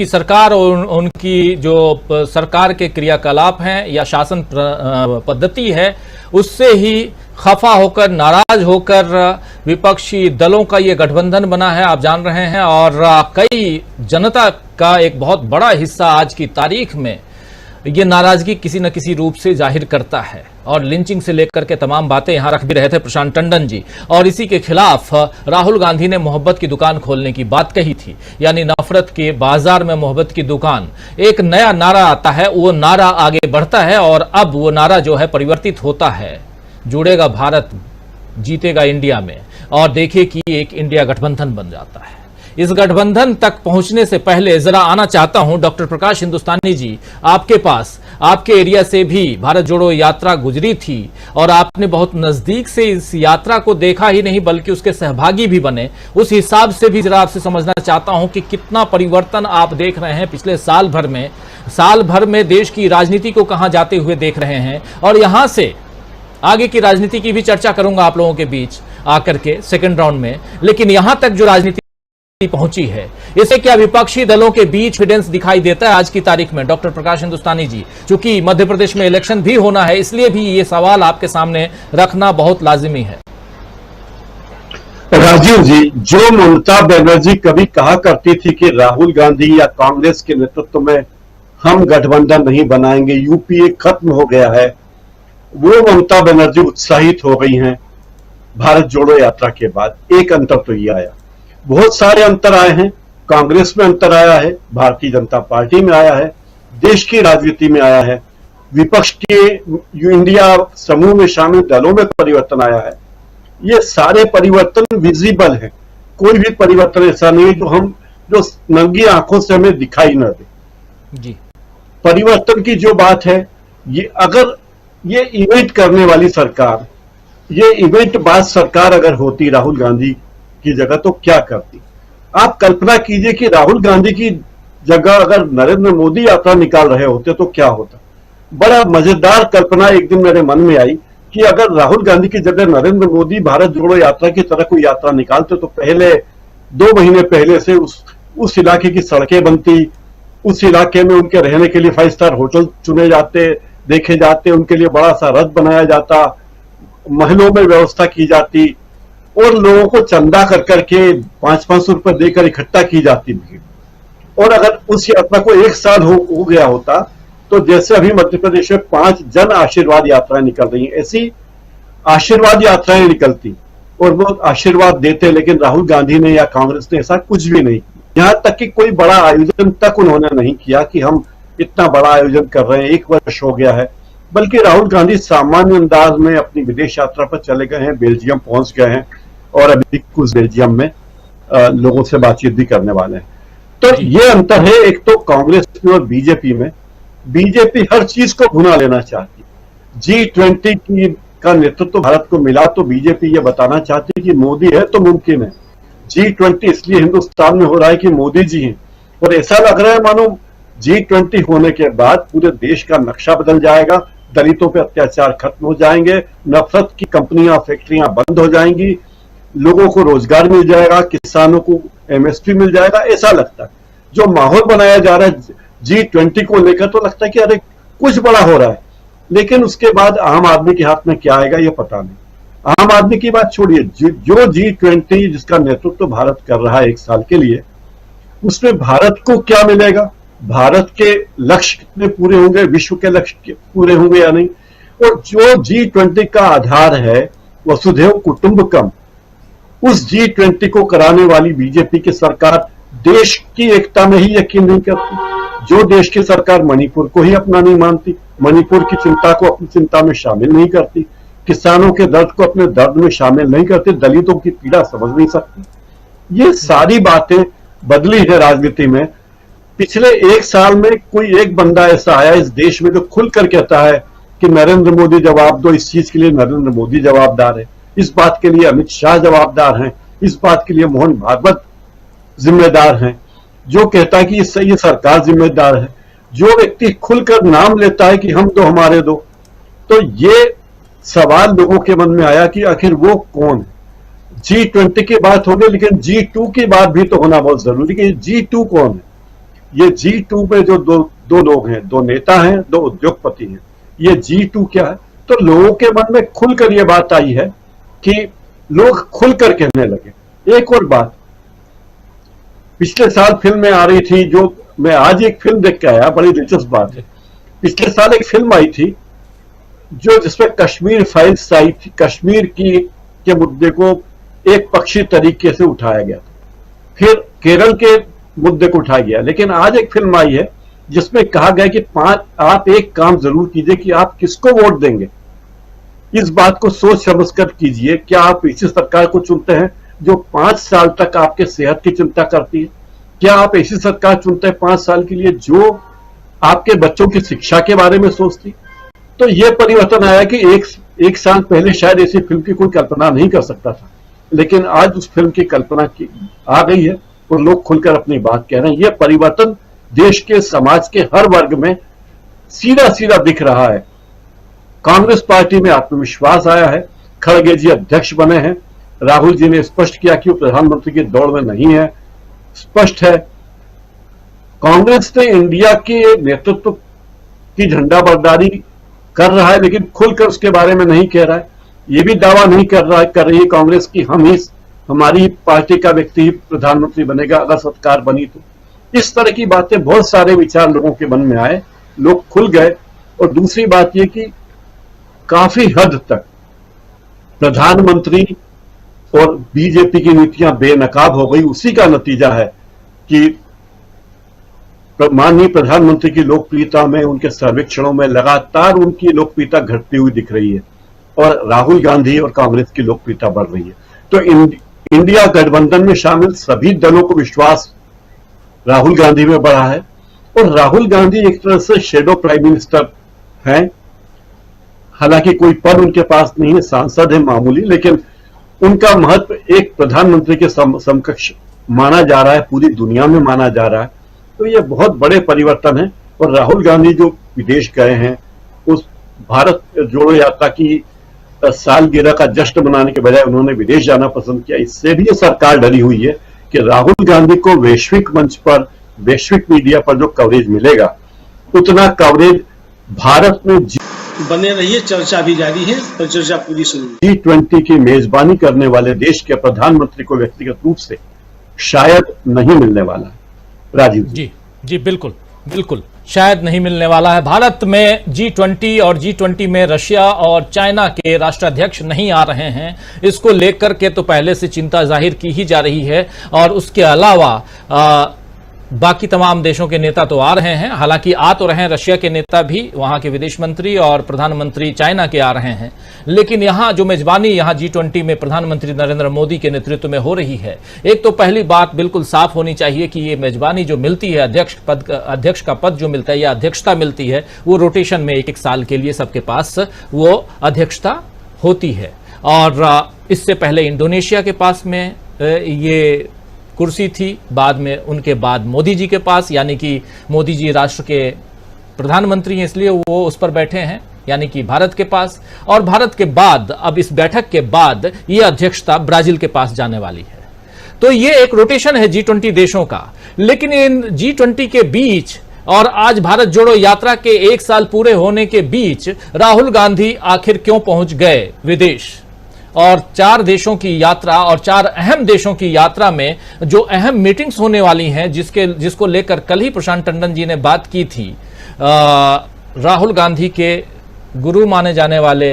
सरकार और उनकी जो सरकार के क्रियाकलाप हैं या शासन पद्धति है, उससे ही खफा होकर, नाराज होकर विपक्षी दलों का ये गठबंधन बना है, आप जान रहे हैं। और कई जनता का एक बहुत बड़ा हिस्सा आज की तारीख में ये नाराजगी किसी न किसी रूप से जाहिर करता है। और लिंचिंग से लेकर के तमाम बातें यहां रख भी रहे थे प्रशांत टंडन जी, और इसी के खिलाफ राहुल गांधी ने मोहब्बत की दुकान खोलने की बात कही थी, यानी नफरत के बाजार में मोहब्बत की दुकान। एक नया नारा आता है, वो नारा आगे बढ़ता है, और अब वो नारा जो है परिवर्तित होता है, जुड़ेगा भारत, जीतेगा इंडिया में, और देखिए कि एक इंडिया गठबंधन बन जाता है। इस गठबंधन तक पहुंचने से पहले जरा आना चाहता हूं डॉक्टर प्रकाश हिंदुस्तानी जी आपके पास। आपके एरिया से भी भारत जोड़ो यात्रा गुजरी थी और आपने बहुत नजदीक से इस यात्रा को देखा ही नहीं बल्कि उसके सहभागी भी बने। उस हिसाब से भी जरा आपसे समझना चाहता हूं कि कितना परिवर्तन आप देख रहे हैं पिछले साल भर में देश की राजनीति को कहां जाते हुए देख रहे हैं, और यहां से आगे की राजनीति की भी चर्चा करूंगा आप लोगों के बीच आकर के सेकंड राउंड में। लेकिन यहां तक जो राजनीति पहुंची है, इससे क्या विपक्षी दलों के बीच डिफरेंस दिखाई देता है आज की तारीख में? डॉक्टर प्रकाश हिंदुस्तानी जी, चूंकि मध्य प्रदेश में इलेक्शन भी होना है, इसलिए भी ये सवाल आपके सामने रखना बहुत लाजिमी है। राजीव जी, जो ममता बनर्जी कभी कहा करती थी कि राहुल गांधी या कांग्रेस के नेतृत्व में हम गठबंधन नहीं बनाएंगे, यूपीए खत्म हो गया है, वो ममता बनर्जी उत्साहित हो गई हैं भारत जोड़ो यात्रा के बाद। एक अंतर तो ये आया, बहुत सारे अंतर आए हैं। कांग्रेस में अंतर आया है, भारतीय जनता पार्टी में आया है, देश की राजनीति में आया है, विपक्ष के इंडिया समूह में शामिल दलों में परिवर्तन आया है। ये सारे परिवर्तन विजिबल है, कोई भी परिवर्तन ऐसा नहीं जो नंगी आंखों से हमें दिखाई न दे जी। परिवर्तन की जो बात है, ये अगर ये इवेंट करने वाली सरकार, ये इवेंट बाज सरकार अगर होती राहुल गांधी की जगह, तो क्या करती? आप कल्पना कीजिए कि राहुल गांधी की जगह अगर नरेंद्र मोदी यात्रा निकाल रहे होते तो क्या होता। बड़ा मजेदार कल्पना एक दिन मेरे मन में आई कि अगर राहुल गांधी की जगह नरेंद्र मोदी भारत जोड़ो यात्रा की तरह कोई यात्रा निकालते तो पहले 2 महीने पहले से उस इलाके की सड़कें बनती, उस इलाके में उनके रहने के लिए 5 स्टार होटल चुने जाते, देखे जाते, उनके लिए बड़ा सा रथ बनाया जाता, महलों में व्यवस्था की जाती और लोगों को चंदा कर करके 500-500 रुपए देकर इकट्ठा की जाती भीड़। और अगर उस यात्रा को 1 साल हो गया होता तो जैसे अभी मध्य प्रदेश में 5 जन आशीर्वाद यात्राएं निकल रही हैं, ऐसी आशीर्वाद यात्राएं निकलती और वो आशीर्वाद देते, लेकिन राहुल गांधी ने या कांग्रेस ने ऐसा कुछ भी नहीं किया। यहां तक कि कोई बड़ा आयोजन तक उन्होंने नहीं किया कि हम इतना बड़ा आयोजन कर रहे हैं, 1 वर्ष हो गया है, बल्कि राहुल गांधी सामान्य अंदाज में अपनी विदेश यात्रा पर चले गए हैं, बेल्जियम पहुंच गए हैं और अभी कुछ बेल्जियम में लोगों से बातचीत भी करने वाले हैं। तो ये अंतर है एक तो कांग्रेस में और बीजेपी में। बीजेपी हर चीज को भुना लेना चाहती है। G20 का नेतृत्व भारत को मिला तो बीजेपी ये बताना चाहती है कि मोदी है तो मुमकिन है। G20 इसलिए हिंदुस्तान में हो रहा है कि मोदी जी हैं, और ऐसा लग रहा है मानो G20 होने के बाद पूरे देश का नक्शा बदल जाएगा, दलितों पे अत्याचार खत्म हो जाएंगे, नफरत की कंपनियां फैक्ट्रियां बंद हो जाएंगी, लोगों को रोजगार मिल जाएगा, किसानों को MSP मिल जाएगा, ऐसा लगता है। जो माहौल बनाया जा रहा है G20 को लेकर, तो लगता है कि अरे कुछ बड़ा हो रहा है, लेकिन उसके बाद आम आदमी के हाथ में क्या आएगा ये पता नहीं। आम आदमी की बात छोड़िए, जो G20 जिसका नेतृत्व भारत कर रहा है 1 साल के लिए, उसमें भारत को क्या मिलेगा, भारत के लक्ष्य कितने पूरे होंगे, विश्व के लक्ष्य पूरे होंगे या नहीं। और जो G20 का आधार है वसुधैव कुटुंबकम, उस G20 को कराने वाली बीजेपी की सरकार देश की एकता में ही यकीन नहीं करती। जो देश की सरकार मणिपुर को ही अपना नहीं मानती, मणिपुर की चिंता को अपनी चिंता में शामिल नहीं करती, किसानों के दर्द को अपने दर्द में शामिल नहीं करती, दलितों की पीड़ा समझ नहीं सकती, ये सारी बातें बदली है राजनीति में। पिछले 1 साल में कोई एक बंदा ऐसा आया इस देश में जो खुलकर कहता है कि नरेंद्र मोदी जवाब दो, इस चीज के लिए नरेंद्र मोदी जवाबदार है, इस बात के लिए अमित शाह जवाबदार हैं, इस बात के लिए मोहन भागवत जिम्मेदार हैं, जो कहता है कि ये सरकार जिम्मेदार है। जो व्यक्ति खुलकर नाम लेता है कि हम दो हमारे दो, तो ये सवाल लोगों के मन में आया कि आखिर वो कौन है। G20 की बात होगी, लेकिन G2 की बात भी तो होना बहुत जरूरी है कि G2 कौन है। ये G2 में जो दो लोग हैं, 2 नेता हैं, 2 उद्योगपति हैं, ये G2 क्या है? तो लोगों के मन में खुलकर ये बात आई है कि लोग खुलकर कहने लगे। एक और बात, पिछले साल फिल्में आ रही थी, जो मैं आज एक फिल्म देख के आया, बड़ी दिलचस्प बात है। पिछले साल एक फिल्म आई थी जो जिसमें कश्मीर फाइल्स आई थी, कश्मीर के मुद्दे को एक पक्षी तरीके से उठाया गया था, फिर केरल के मुद्दे को उठाया गया। लेकिन आज एक फिल्म आई है जिसमें कहा गया कि आप एक काम जरूर कीजिए कि आप किसको वोट देंगे, इस बात को सोच समझ कर कीजिए। क्या आप इसी सरकार को चुनते हैं जो 5 साल तक आपके सेहत की चिंता करती है? क्या आप ऐसी सरकार चुनते हैं 5 साल के लिए जो आपके बच्चों की शिक्षा के बारे में सोचती? तो यह परिवर्तन आया कि एक साल पहले शायद ऐसी फिल्म की कोई कल्पना नहीं कर सकता था, लेकिन आज उस फिल्म की कल्पना की आ गई है और लोग खुलकर अपनी बात कह रहे हैं। यह परिवर्तन देश के समाज के हर वर्ग में सीधा सीधा दिख रहा है। कांग्रेस पार्टी में आत्मविश्वास आया है, खड़गे जी अध्यक्ष बने हैं, राहुल जी ने स्पष्ट किया कि वो प्रधानमंत्री की दौड़ में नहीं है। स्पष्ट है कांग्रेस ने इंडिया के नेतृत्व की झंडा बरदारी कर रहा है, लेकिन खुलकर उसके बारे में नहीं कह रहा है। यह भी दावा नहीं कर रही है कांग्रेस की हमारी पार्टी का व्यक्ति ही प्रधानमंत्री बनेगा अगर सरकार बनी तो। इस तरह की बातें, बहुत सारे विचार लोगों के मन में आए, लोग खुल गए। और दूसरी बात यह कि काफी हद तक प्रधानमंत्री और बीजेपी की नीतियां बेनकाब हो गई। उसी का नतीजा है कि माननीय प्रधानमंत्री की लोकप्रियता में, उनके सर्वेक्षणों में लगातार उनकी लोकप्रियता घटती हुई दिख रही है और राहुल गांधी और कांग्रेस की लोकप्रियता बढ़ रही है। तो इंडिया गठबंधन में शामिल सभी दलों को विश्वास राहुल गांधी में बढ़ा है और राहुल गांधी एक तरह से शेडो प्राइम मिनिस्टर हैं। हालांकि कोई पद उनके पास नहीं है, सांसद है मामूली, लेकिन उनका महत्व एक प्रधानमंत्री के समकक्ष माना जा रहा है, पूरी दुनिया में माना जा रहा है। तो ये बहुत बड़े परिवर्तन है। और राहुल गांधी जो विदेश गए हैं, उस भारत जोड़ो यात्रा की सालगिरह का जश्न मनाने के बजाय उन्होंने विदेश जाना पसंद किया। इससे भी ये सरकार डरी हुई है कि राहुल गांधी को वैश्विक मंच पर, वैश्विक मीडिया पर जो कवरेज मिलेगा, उतना कवरेज भारत में बने रहिए, चर्चा भी जारी है, परिचर्चा पूरी सुनिए। G20 की मेजबानी करने वाले देश के प्रधानमंत्री को व्यक्तिगत रूप से शायद नहीं मिलने वाला है। राजीव जी बिल्कुल बिल्कुल शायद नहीं मिलने वाला है। भारत में G20 और G20 में रशिया और चाइना के राष्ट्राध्यक्ष नहीं आ रहे हैं, इसको लेकर के तो पहले से चिंता जाहिर की ही जा रही है। और उसके अलावा बाकी तमाम देशों के नेता तो आ रहे हैं, हालांकि आ तो रहे हैं रशिया के नेता भी, वहां के विदेश मंत्री और प्रधानमंत्री चाइना के आ रहे हैं, लेकिन यहां जो मेजबानी यहां G20 में प्रधानमंत्री नरेंद्र मोदी के नेतृत्व में हो रही है। एक तो पहली बात बिल्कुल साफ होनी चाहिए कि ये मेजबानी जो मिलती है, अध्यक्ष का पद जो मिलता है या अध्यक्षता मिलती है, वो रोटेशन में एक साल के लिए सबके पास वो अध्यक्षता होती है। और इससे पहले इंडोनेशिया के पास में ये कुर्सी थी, बाद में उनके बाद मोदी जी के पास, यानी कि मोदी जी राष्ट्र के प्रधानमंत्री हैं इसलिए वो उस पर बैठे हैं, यानी कि भारत के पास। और भारत के बाद अब इस बैठक के बाद ये अध्यक्षता ब्राजील के पास जाने वाली है। तो ये एक रोटेशन है G20 देशों का। लेकिन इन G20 के बीच और आज भारत जोड़ो यात्रा के 1 साल पूरे होने के बीच राहुल गांधी आखिर क्यों पहुंच गए विदेश? और 4 देशों की यात्रा और 4 अहम देशों की यात्रा में जो अहम मीटिंग्स होने वाली हैं, जिसको लेकर कल ही प्रशांत टंडन जी ने बात की थी, राहुल गांधी के गुरु माने जाने वाले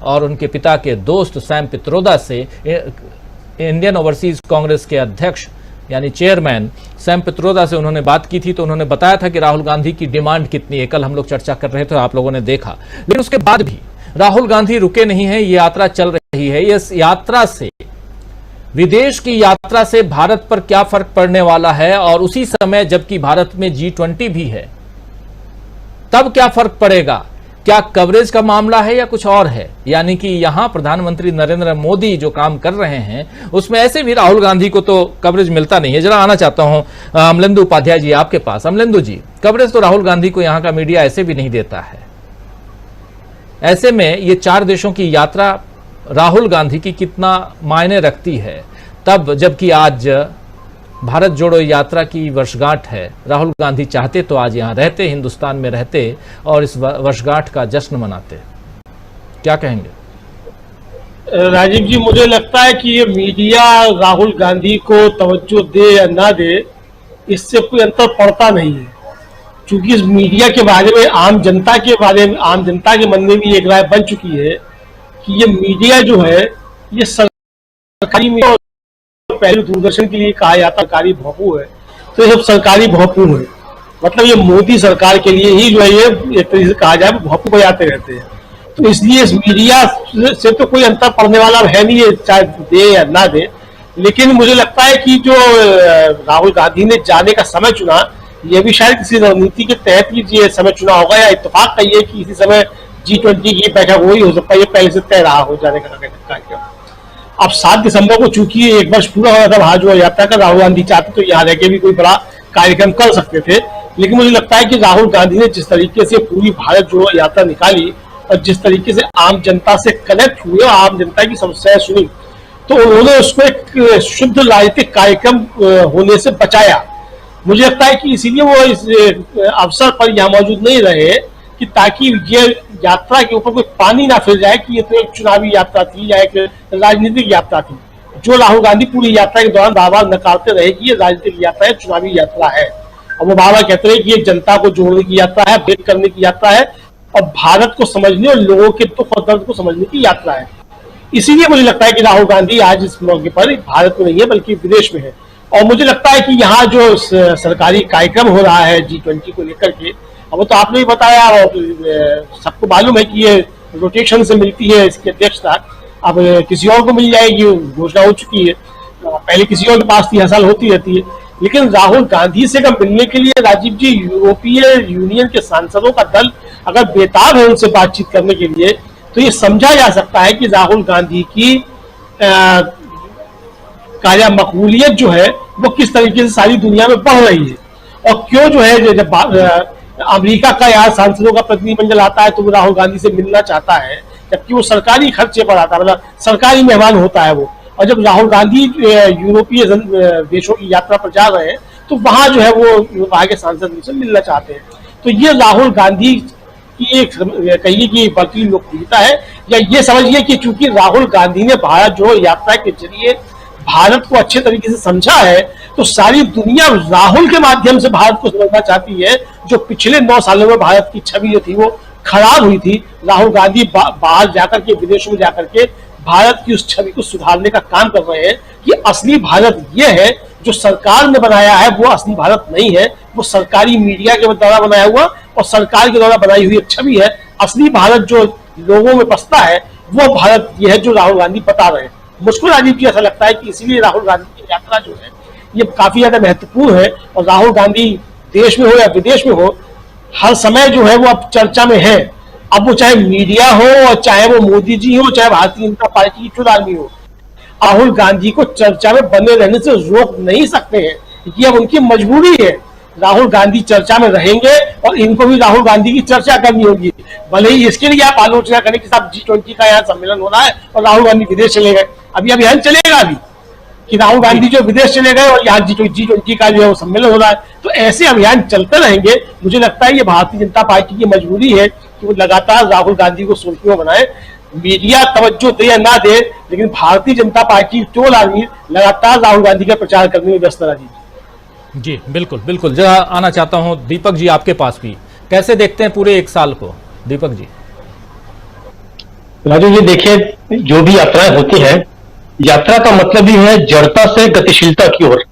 और उनके पिता के दोस्त सैम पित्रोदा से इंडियन ओवरसीज कांग्रेस के अध्यक्ष यानी चेयरमैन सैम पित्रोदा से उन्होंने बात की थी। तो उन्होंने बताया था कि राहुल गांधी की डिमांड कितनी है, कल हम लोग चर्चा कर रहे थे, आप लोगों ने देखा। लेकिन उसके बाद भी राहुल गांधी रुके नहीं हैं, ये यात्रा चल रही है। इस यात्रा से, विदेश की यात्रा से भारत पर क्या फर्क पड़ने वाला है, और उसी समय जबकि भारत में G20 भी है, तब क्या फर्क पड़ेगा? क्या कवरेज का मामला है या कुछ और है? यानी कि यहां प्रधानमंत्री नरेंद्र मोदी जो काम कर रहे हैं उसमें ऐसे भी राहुल गांधी को तो कवरेज मिलता नहीं है। जरा आना चाहता हूं अमलेंदु उपाध्याय जी आपके पास। अमलेंदु जी, कवरेज तो राहुल गांधी को यहां का मीडिया ऐसे भी नहीं देता है। ऐसे में ये 4 देशों की यात्रा राहुल गांधी की कितना मायने रखती है, तब जबकि आज भारत जोड़ो यात्रा की वर्षगांठ है। राहुल गांधी चाहते तो आज यहां रहते, हिंदुस्तान में रहते और इस वर्षगांठ का जश्न मनाते। क्या कहेंगे? राजीव जी, मुझे लगता है कि ये मीडिया राहुल गांधी को तवज्जो दे या ना दे, इससे कोई अंतर पड़ता नहीं है, क्योंकि इस मीडिया के बारे में आम जनता के मन में भी एक राय बन चुकी है कि ये मीडिया जो है ये सरकारी मीडिया, पहले दूरदर्शन के लिए कहा जाता सरकारी भोंपू है, तो ये सब सरकारी भोंपू है। मतलब ये मोदी सरकार के लिए ही जो है ये एक तरीके से कहा जाए भोंपू बजाते रहते हैं। तो इसलिए इस मीडिया से तो कोई अंतर पड़ने वाला है नहीं है, चाहे दे या ना दे। लेकिन मुझे लगता है कि जो राहुल गांधी ने जाने का समय चुना, ये भी शायद किसी रणनीति के तहत ही ये समय चुना होगा, या इत्तेफाक कहिए कि इसी समय G20 की बैठक वही हो सकता है, ये पहले से तय रहा हो जाने का कार्यक्रम। अब 7 दिसंबर को चूंकि 1 वर्ष पूरा हो रहा था वहां जो यात्रा का, राहुल गांधी चाहते तो यहाँ रह के भी कोई बड़ा कार्यक्रम कर सकते थे, लेकिन मुझे लगता है कि राहुल गांधी ने जिस तरीके से पूरी भारत जोड़ो यात्रा निकाली और जिस तरीके से आम जनता से कनेक्ट हुए और आम जनता की समस्याएं सुनी, तो उन्होंने उसको एक शुद्ध राजनीतिक कार्यक्रम होने से बचाया। मुझे लगता है कि इसीलिए वो इस अवसर पर यहाँ मौजूद नहीं रहे कि ताकि ये यात्रा के ऊपर कोई पानी ना फिर जाए कि ये तो एक चुनावी यात्रा थी या एक राजनीतिक यात्रा थी, जो राहुल गांधी पूरी यात्रा के दौरान बार बार नकारते रहे कि ये राजनीतिक यात्रा है, चुनावी यात्रा है। और वो बार बार कहते रहे कि ये जनता को जोड़ने की यात्रा है, भेंट करने की यात्रा है और भारत को समझने और लोगों के दुख और दर्द को समझने की यात्रा है। इसीलिए मुझे लगता है कि राहुल गांधी आज इस मौके पर भारत में नहीं है बल्कि विदेश में है। और मुझे लगता है कि यहाँ जो सरकारी कार्यक्रम हो रहा है G20 को लेकर के, अब वो तो आपने भी बताया और सबको मालूम है कि ये रोटेशन से मिलती है इसकी अध्यक्षता, अब किसी और को मिल जाएगी, घोषणा हो चुकी है, पहले किसी और के पास थी, हर साल होती रहती है। लेकिन राहुल गांधी से अगर मिलने के लिए राजीव जी यूरोपीय यूनियन के सांसदों का दल अगर बेताब है उनसे बातचीत करने के लिए, तो ये समझा जा सकता है कि राहुल गांधी की कार्य मकबूलियत जो है वो किस तरीके से सारी दुनिया में बढ़ रही है। और क्यों जो है जब अमेरिका का यहाँ सांसदों का प्रतिनिधिमंडल आता है तो वो राहुल गांधी से मिलना चाहता है, जबकि वो सरकारी खर्चे पर आता है, मतलब सरकारी मेहमान होता है वो। और जब राहुल गांधी यूरोपीय देशों की यात्रा पर जा रहे हैं तो वहां जो है वो वहां के सांसद उनसे मिलना चाहते हैं। तो ये राहुल गांधी की एक कहिए कि बढ़ती लोकप्रियता है, या ये समझिए कि चूंकि राहुल गांधी ने भारत जोड़ो यात्रा के जरिए भारत को अच्छे तरीके से समझा है, तो सारी दुनिया राहुल के माध्यम से भारत को समझना चाहती है। जो पिछले 9 सालों में भारत की छवि जो थी वो खराब हुई थी, राहुल गांधी बाहर जाकर के, विदेशों में जाकर के भारत की उस छवि को सुधारने का काम कर रहे हैं कि असली भारत ये है, जो सरकार ने बनाया है वो असली भारत नहीं है, वो सरकारी मीडिया के द्वारा बनाया हुआ और सरकार के द्वारा बनाई हुई एक छवि है। असली भारत जो लोगों में बसता है वो भारत ये है जो राहुल गांधी बता रहे हैं। मुझको राजीव जी ऐसा लगता है कि इसीलिए राहुल गांधी की यात्रा जो है ये काफी ज्यादा महत्वपूर्ण है, और राहुल गांधी देश में हो या विदेश में हो, हर समय जो है वो अब चर्चा में है। अब वो चाहे मीडिया हो और चाहे वो मोदी जी हो, चाहे भारतीय जनता पार्टी की खुद आदमी हो, राहुल गांधी को चर्चा में बने रहने से रोक नहीं सकते हैं। ये अब उनकी मजबूरी है। राहुल गांधी चर्चा में रहेंगे और इनको भी राहुल गांधी की चर्चा करनी होगी, भले ही इसके लिए आप आलोचना करें कि साहब G20 का यहाँ सम्मेलन हो रहा है और राहुल गांधी विदेश चले गए। अभी अभियान चलेगा अभी कि राहुल गांधी जो विदेश चले गए और यहाँ G20 का जो है वो सम्मेलन हो रहा है, तो ऐसे अभियान चलते रहेंगे। मुझे लगता है ये भारतीय जनता पार्टी की मजबूरी है कि वो लगातार राहुल गांधी को सुर्खियों में बनाए। मीडिया तवज्जो दे या ना दे, लेकिन भारतीय जनता पार्टी टोल आदमी लगातार राहुल गांधी का प्रचार करने में व्यस्त रहा। जी बिल्कुल बिल्कुल, जरा आना चाहता हूं दीपक जी आपके पास भी, कैसे देखते हैं पूरे 1 साल को दीपक जी? राजू जी देखिए, जो भी यात्राएं होती है, यात्रा का मतलब ही है जड़ता से गतिशीलता की ओर।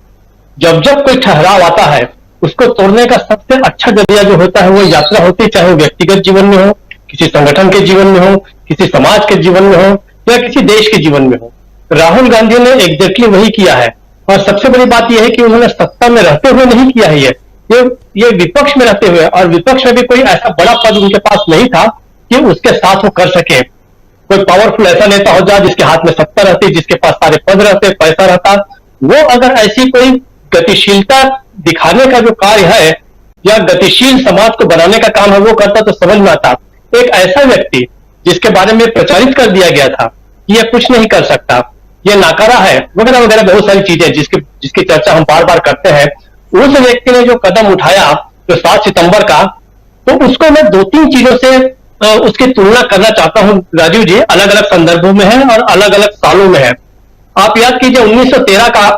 जब जब कोई ठहराव आता है उसको तोड़ने का सबसे अच्छा जरिया जो होता है वो यात्रा होती है, चाहे वो व्यक्तिगत जीवन में हो, किसी संगठन के जीवन में हो, किसी समाज के जीवन में हो या किसी देश के जीवन में हो। राहुल गांधी ने एग्जैक्टली वही किया है, और सबसे बड़ी बात यह है कि उन्होंने सत्ता में रहते हुए नहीं किया है ये विपक्ष में रहते हुए, और विपक्ष में भी कोई ऐसा बड़ा पद उनके पास नहीं था कि उसके साथ वो कर सके। कोई पावरफुल ऐसा नेता हो जाए जिसके हाथ में सत्ता रहती, जिसके पास सारे पद रहते, पैसा रहता, वो अगर ऐसी कोई गतिशीलता दिखाने का जो कार्य है या गतिशील समाज को बनाने का काम है वो करता तो समझ में आता। एक ऐसा व्यक्ति जिसके बारे में प्रचारित कर दिया गया था कि यह कुछ नहीं कर सकता, ये नाकारा है, वगैरह वगैरह बहुत सारी चीजें जिसकी चर्चा हम बार बार करते हैं, उस व्यक्ति ने जो कदम उठाया जो 7 सितंबर का, तो उसको मैं 2-3 चीजों से उसकी तुलना करना चाहता हूं राजीव जी। अलग अलग संदर्भों में है और अलग अलग सालों में है। आप याद कीजिए 1913 का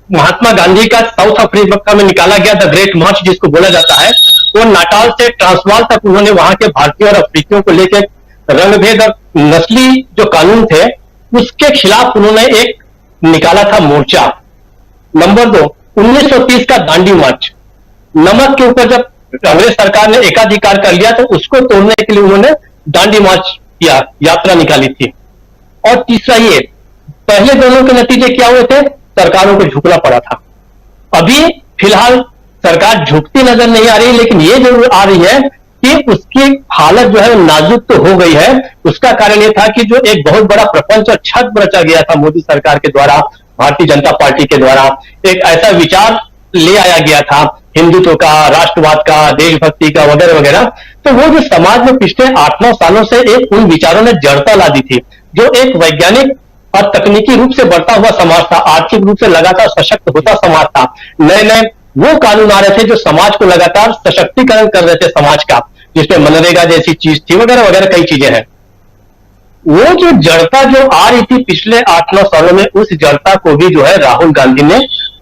महात्मा गांधी का साउथ अफ्रीका में निकाला गया द ग्रेट मार्च जिसको बोला जाता है, वो नाटाल से ट्रांसवाल तक उन्होंने वहां के भारतीय और अफ्रीकियों को लेकर रंगभेद और नस्ली जो कानून थे उसके खिलाफ उन्होंने एक निकाला था मोर्चा। नंबर 2, 1930 का दांडी मार्च, नमक के ऊपर जब अंग्रेज सरकार ने एकाधिकार कर लिया तो उसको तोड़ने के लिए उन्होंने दांडी मार्च किया, यात्रा निकाली थी। और तीसरा ये, पहले दोनों के नतीजे क्या हुए थे? सरकारों को झुकना पड़ा था। अभी फिलहाल सरकार झुकती नजर नहीं आ रही, लेकिन ये जरूर आ रही है कि उसकी हालत जो है नाजुक तो हो गई है। उसका कारण ये था कि जो एक बहुत बड़ा प्रपंच और छत रचा गया था मोदी सरकार के द्वारा, भारतीय जनता पार्टी के द्वारा, एक ऐसा विचार ले आया गया था हिंदुत्व का, राष्ट्रवाद का, देशभक्ति का वगैरह वगैरह, तो वो जो समाज में पिछले 8-9 सालों से एक उन विचारों ने जड़ता ला दी थी, जो एक वैज्ञानिक और तकनीकी रूप से बढ़ता हुआ समाज था, आर्थिक रूप से लगातार सशक्त होता समाज था। नए नए वो कानून आ रहे थे जो समाज को लगातार सशक्तिकरण कर रहे थे समाज का, जिसमें मनरेगा जैसी चीज थी वगैरह वगैरह कई चीजें हैं। वो जो जड़ता जो आ रही थी पिछले 8-9 सालों में, उस जड़ता को भी जो है राहुल गांधी ने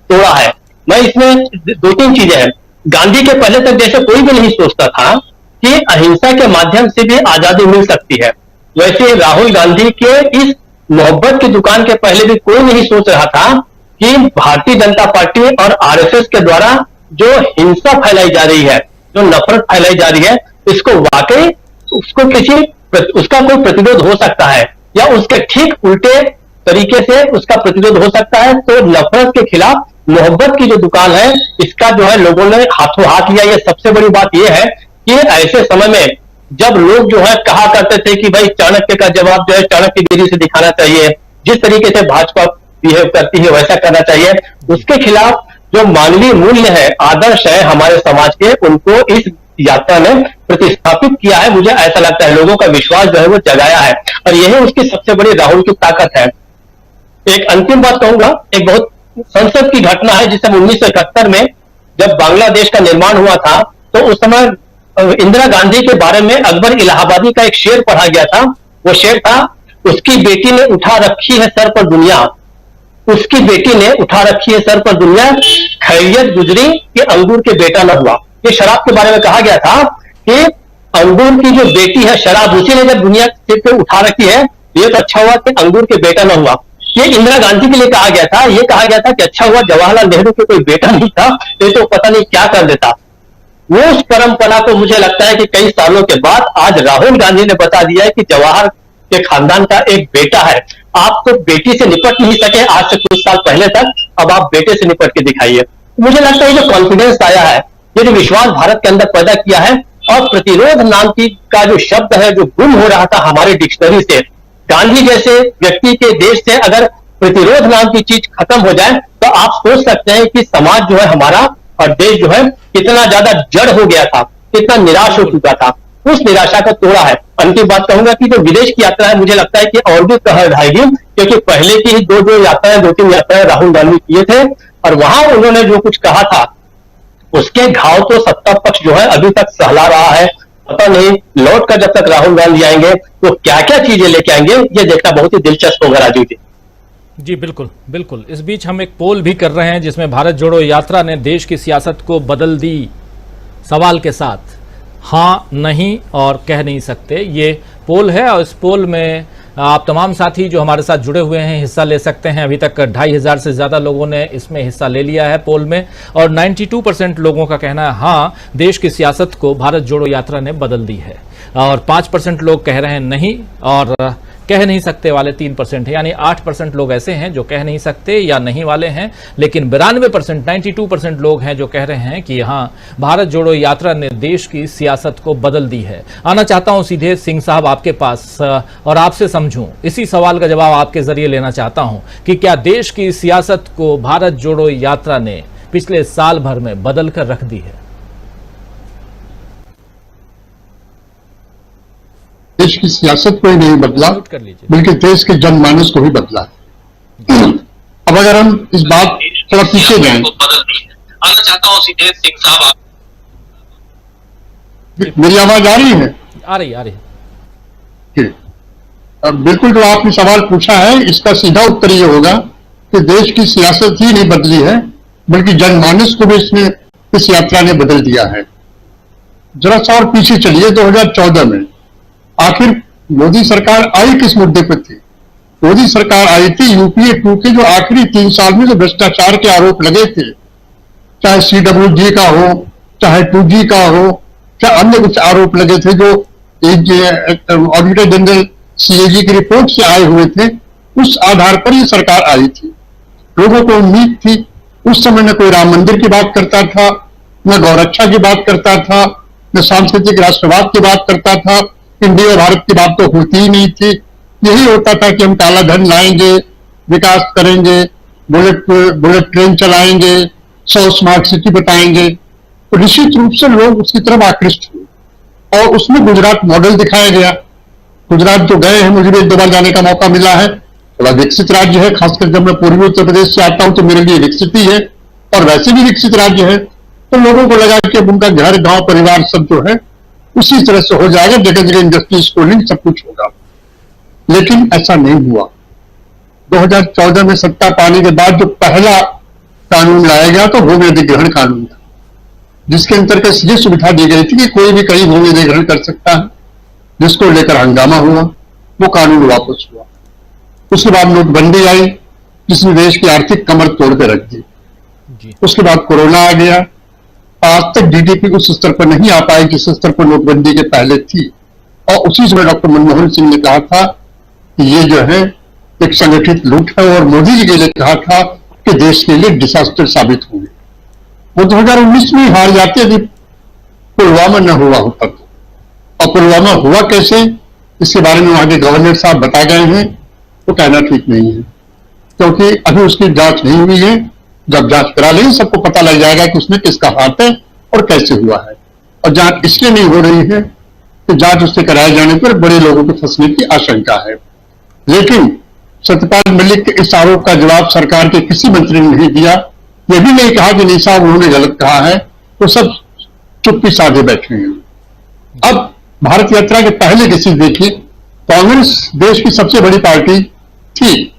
तोड़ा है। मैं इसमें 2-3 चीजें हैं। गांधी के पहले तक जैसे कोई भी नहीं सोचता था कि अहिंसा के माध्यम से भी आजादी मिल सकती है, वैसे राहुल गांधी के इस मोहब्बत की दुकान के पहले भी कोई नहीं सोच रहा था कि भारतीय जनता पार्टी और आरएसएस के द्वारा जो हिंसा फैलाई जा रही है, जो नफरत फैलाई जा रही है, इसको वाकई उसका कोई प्रतिरोध हो सकता है, या उसके ठीक उल्टे तरीके से उसका प्रतिरोध हो सकता है। तो नफरत के खिलाफ मोहब्बत की जो दुकान है, इसका जो है लोगों ने हाथों हाथ लिया। ये सबसे बड़ी बात यह है कि ऐसे समय में जब लोग जो है कहा करते थे कि भाई चाणक्य का जवाब जो है चाणक्यगिरी से दिखाना चाहिए, जिस तरीके से भाजपा बिहेव करती है वैसा करना चाहिए, उसके खिलाफ जो मानवीय मूल्य है, आदर्श है हमारे समाज के, उनको इस यात्रा ने प्रतिस्थापित किया है। मुझे ऐसा लगता है लोगों का विश्वास जो है वो जगाया है, और यही उसकी सबसे बड़ी राहुल की ताकत है। एक अंतिम बात कहूंगा, एक बहुत संसद की घटना है, जिसमें 1971 में जब बांग्लादेश का निर्माण हुआ था, तो उस समय इंदिरा गांधी के बारे में अकबर इलाहाबादी का एक शेर पढ़ा गया था। वो शेर था, उसकी बेटी ने उठा रखी है सर पर दुनिया, उसकी बेटी ने उठा रखी है सर पर दुनिया, खैरियत गुजरी कि अंगूर के बेटा न हुआ। ये शराब के बारे में कहा गया था कि अंगूर की जो बेटी है शराब, उसी ने जब दुनिया सिर पे उठा रखी है, ये तो अच्छा हुआ कि अंगूर के बेटा न हुआ। ये इंदिरा गांधी के लिए कहा गया था। ये कहा गया था कि अच्छा हुआ जवाहरलाल नेहरू के कोई बेटा नहीं था, ये तो पता नहीं क्या कर देता। वो उस परंपरा को मुझे लगता है कि कई सालों के बाद आज राहुल गांधी ने बता दिया है कि जवाहर के खानदान का एक बेटा है। आप तो बेटी से निपट नहीं सके आज से कुछ साल पहले तक, अब आप बेटे से निपट के दिखाइए। मुझे लगता है जो कॉन्फिडेंस आया है, ये जो विश्वास भारत के अंदर पैदा किया है, और प्रतिरोध नाम की का जो शब्द है जो गुम हो रहा था हमारे डिक्शनरी से, गांधी जैसे व्यक्ति के देश से अगर प्रतिरोध नाम की चीज खत्म हो जाए, तो आप सोच सकते हैं कि समाज जो है हमारा और देश जो है कितना ज्यादा जड़ हो गया था, कितना निराश हो चुका था। उस निराशा को तोड़ा है। अंतिम बात कहूंगा कि जो विदेश की यात्रा है, मुझे लगता है कि और भी कहर ढाएगी, क्योंकि पहले की ही 2-3 यात्राएं राहुल गांधी किए थे, और वहां उन्होंने जो कुछ कहा था उसके घाव तो सत्ता पक्ष जो है अभी तक सहला रहा है। पता नहीं लौट कर जब तक राहुल गांधी आएंगे तो क्या क्या चीजें लेके आएंगे, ये देखना बहुत ही दिलचस्प होगा राजू जी। जी बिल्कुल बिल्कुल। इस बीच हम एक पोल भी कर रहे हैं जिसमें भारत जोड़ो यात्रा ने देश की सियासत को बदल दी, सवाल के साथ हाँ नहीं और कह नहीं सकते, ये पोल है। और इस पोल में आप तमाम साथी जो हमारे साथ जुड़े हुए हैं हिस्सा ले सकते हैं। अभी तक 2500 से ज़्यादा लोगों ने इसमें हिस्सा ले लिया है पोल में, और 92% लोगों का कहना है हाँ देश की सियासत को भारत जोड़ो यात्रा ने बदल दी है, और 5% लोग कह रहे हैं नहीं, और कह नहीं सकते वाले 3% है, यानी 8% लोग ऐसे हैं जो कह नहीं सकते या नहीं वाले हैं, लेकिन 92% 92% लोग हैं जो कह रहे हैं कि हाँ भारत जोड़ो यात्रा ने देश की सियासत को बदल दी है। आना चाहता हूं सीधे सिंह साहब आपके पास और आपसे समझूं, इसी सवाल का जवाब आपके जरिए लेना चाहता हूं कि क्या देश की सियासत को भारत जोड़ो यात्रा ने पिछले साल भर में बदल कर रख दी है? देश की सियासत को ही नहीं बदला, बल्कि देश के जनमानस को भी बदला। अब अगर हम इस बात थोड़ा पीछे जाएं, आना चाहता हूं सीधे सिंह साहब। मेरी आवाज आ रही है? आ रही ठीक। अब बिल्कुल जो आपने सवाल पूछा है, इसका सीधा उत्तर ये होगा कि देश की सियासत ही नहीं बदली है, बल्कि जनमानस को भी इसने इस यात्रा ने बदल दिया है। जरा सा और पीछे चलिए, 2014 में आखिर मोदी सरकार आई किस मुद्दे पर थी? मोदी सरकार आई थी यूपीए 2 के जो आखिरी 3 साल में जो भ्रष्टाचार के आरोप लगे थे, चाहे CWG का हो, चाहे 2G का हो, चाहे अन्य कुछ आरोप लगे थे जो ऑडिटर जनरल CAG की रिपोर्ट से आए हुए थे, उस आधार पर ये सरकार आई थी। लोगों को उम्मीद थी। उस समय न कोई राम मंदिर की बात करता था, न गौरक्षा की बात करता था, न सांस्कृतिक राष्ट्रवाद की बात करता था। इंडिया और भारत की बात तो होती ही नहीं थी। यही होता था कि हम काला धन लाएंगे, विकास करेंगे, बुलेट ट्रेन चलाएंगे, 100 स्मार्ट सिटी बताएंगे। तो निश्चित रूप से लोग उसकी तरफ आकृष्ट हुए और उसमें गुजरात मॉडल दिखाया गया। गुजरात जो गए हैं, मुझे भी 2 बार जाने का मौका मिला है। थोड़ा विकसित राज्य है, खासकर जब मैं पूर्वी उत्तर प्रदेश से आता हूं तो मेरे लिए विकसित ही है और वैसे भी विकसित राज्य है। तो लोगों को लगा कि अब उनका घर, गांव, परिवार सब जो है उसी तरह से हो जाएगा, जगह जगह इंडस्ट्री, स्कूलिंग सब कुछ होगा। लेकिन ऐसा नहीं हुआ। 2014 में सत्ता पाने के बाद जो पहला कानून लाया गया तो भूमि अधिग्रहण कानून था, जिसके अंतर्गत ये सुविधा दी गई थी कि कोई भी कहीं भूमि अधिग्रहण कर सकता है, जिसको लेकर हंगामा हुआ। वो कानून वापस हुआ। उसके बाद नोटबंदी आई, जिसने देश की आर्थिक कमर तोड़ के रख दी। उसके बाद कोरोना आ गया। आज तक जीडीपी उस स्तर पर नहीं आ पाई जिस स्तर पर नोटबंदी के पहले थी। और उसी समय डॉक्टर मनमोहन सिंह ने कहा था कि ये जो है एक संगठित लूट है, और मोदी जी के लिए कहा था कि देश के लिए डिजास्टर साबित होंगे। वो 2019 में हार जाते यदि पुलवामा न हुआ होता तो। और पुलवामा हुआ कैसे, इसके बारे में वहां के गवर्नर साहब बता गए हैं। वो कहना ठीक नहीं है, क्योंकि अभी उसकी जांच नहीं हुई है। जब जांच करा लेंगे सबको पता लग जाएगा कि उसमें किसका हाथ है और कैसे हुआ है। और जांच इसलिए नहीं हो रही है कि जांच उससे कराए जाने पर बड़े लोगों को फंसने की आशंका है। लेकिन सत्यपाल मलिक के इस आरोप का जवाब सरकार के किसी मंत्री ने नहीं दिया। यह भी नहीं कहा कि नहीं साहब उन्होंने गलत कहा है, तो सब चुप्पी साधे बैठे हैं। अब भारत यात्रा के पहले की चीज देखिए, कांग्रेस देश की सबसे बड़ी पार्टी थी।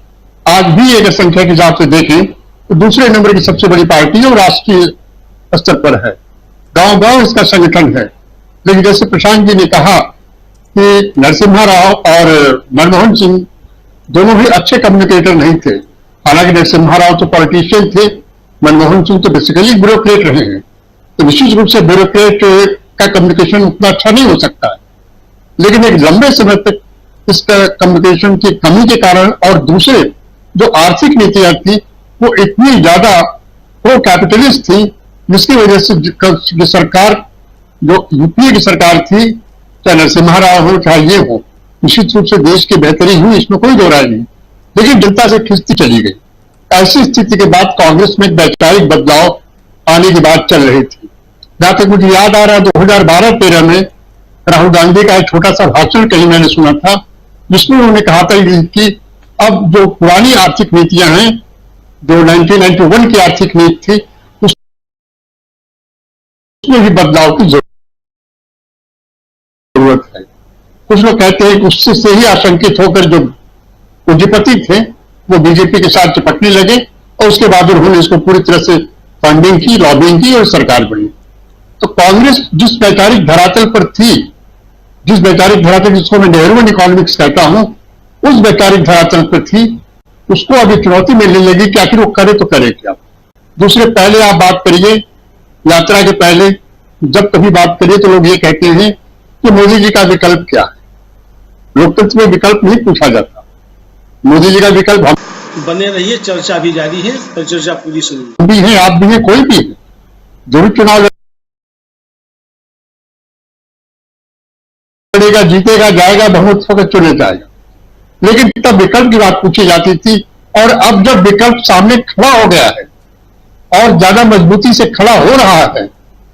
आज भी अगर संख्या के हिसाब से देखें तो दूसरे नंबर की सबसे बड़ी पार्टी और राष्ट्रीय स्तर पर है। गांव गांव इसका संगठन है। लेकिन जैसे प्रशांत जी ने कहा कि नरसिम्हा राव और मनमोहन सिंह दोनों भी अच्छे कम्युनिकेटर नहीं थे। हालांकि नरसिम्हा राव तो पॉलिटिशियन थे, मनमोहन सिंह तो बेसिकली ब्यूरोक्रेट रहे हैं। तो निश्चित रूप से ब्यूरोक्रेट का कम्युनिकेशन उतना अच्छा नहीं हो सकता है। लेकिन एक लंबे समय तक इसका कम्युनिकेशन की कमी के कारण और दूसरे जो आर्थिक नीतियां थी वो इतनी ज्यादा प्रो कैपिटलिस्ट थी, जिसकी वजह से जो सरकार, जो यूपीए की सरकार थी, चाहे नरसिम्हा राव हो चाहे ये हो, निश्चित रूप से देश की बेहतरी हुई, इसमें कोई दो राय नहीं। लेकिन जनता से खिंचती चली गई। ऐसी स्थिति के बाद कांग्रेस में वैचारिक बदलाव आने की बात चल रही थी। जहां तक मुझे याद आ रहा है 2012-13 में राहुल गांधी का एक छोटा सा भाषण कहीं मैंने सुना था, जिसमें उन्होंने कहा था कि अब जो पुरानी आर्थिक नीतियां हैं, जो 1991 की आर्थिक नीति थी, उसमें भी बदलाव की जरूरत है। कुछ लोग कहते हैं कि उससे ही आशंकित होकर जो पूंजीपति थे वो बीजेपी के साथ चिपकने लगे और उसके बाद उन्होंने इसको पूरी तरह से फंडिंग की, लॉबिंग की और सरकार बनी। तो कांग्रेस जिस वैचारिक धरातल पर थी, जिस वैचारिक धरातल जिसको मैं नेहरूवन इकोनॉमिक्स कहता हूं, उस वैचारिक धरातल पर थी, उसको अभी चुनौती मिलने लगी कि आखिर वो करे तो करे क्या। दूसरे, पहले आप बात करिए, यात्रा के पहले जब कभी बात करिए तो लोग ये कहते हैं कि मोदी जी का विकल्प क्या है। लोकतंत्र में विकल्प नहीं पूछा जाता। मोदी जी का विकल्प हम बने रहिए, चर्चा भी जारी है, चर्चा पूरी सुनिए। भी है, आप भी हैं, कोई भी है, जरूर चुनाव लड़ेगा, जीतेगा, जाएगा, बहुत वक्त चुने जाएगा। लेकिन तब विकल्प की बात पूछी जाती थी। और अब जब विकल्प सामने खड़ा हो गया है और ज्यादा मजबूती से खड़ा हो रहा है,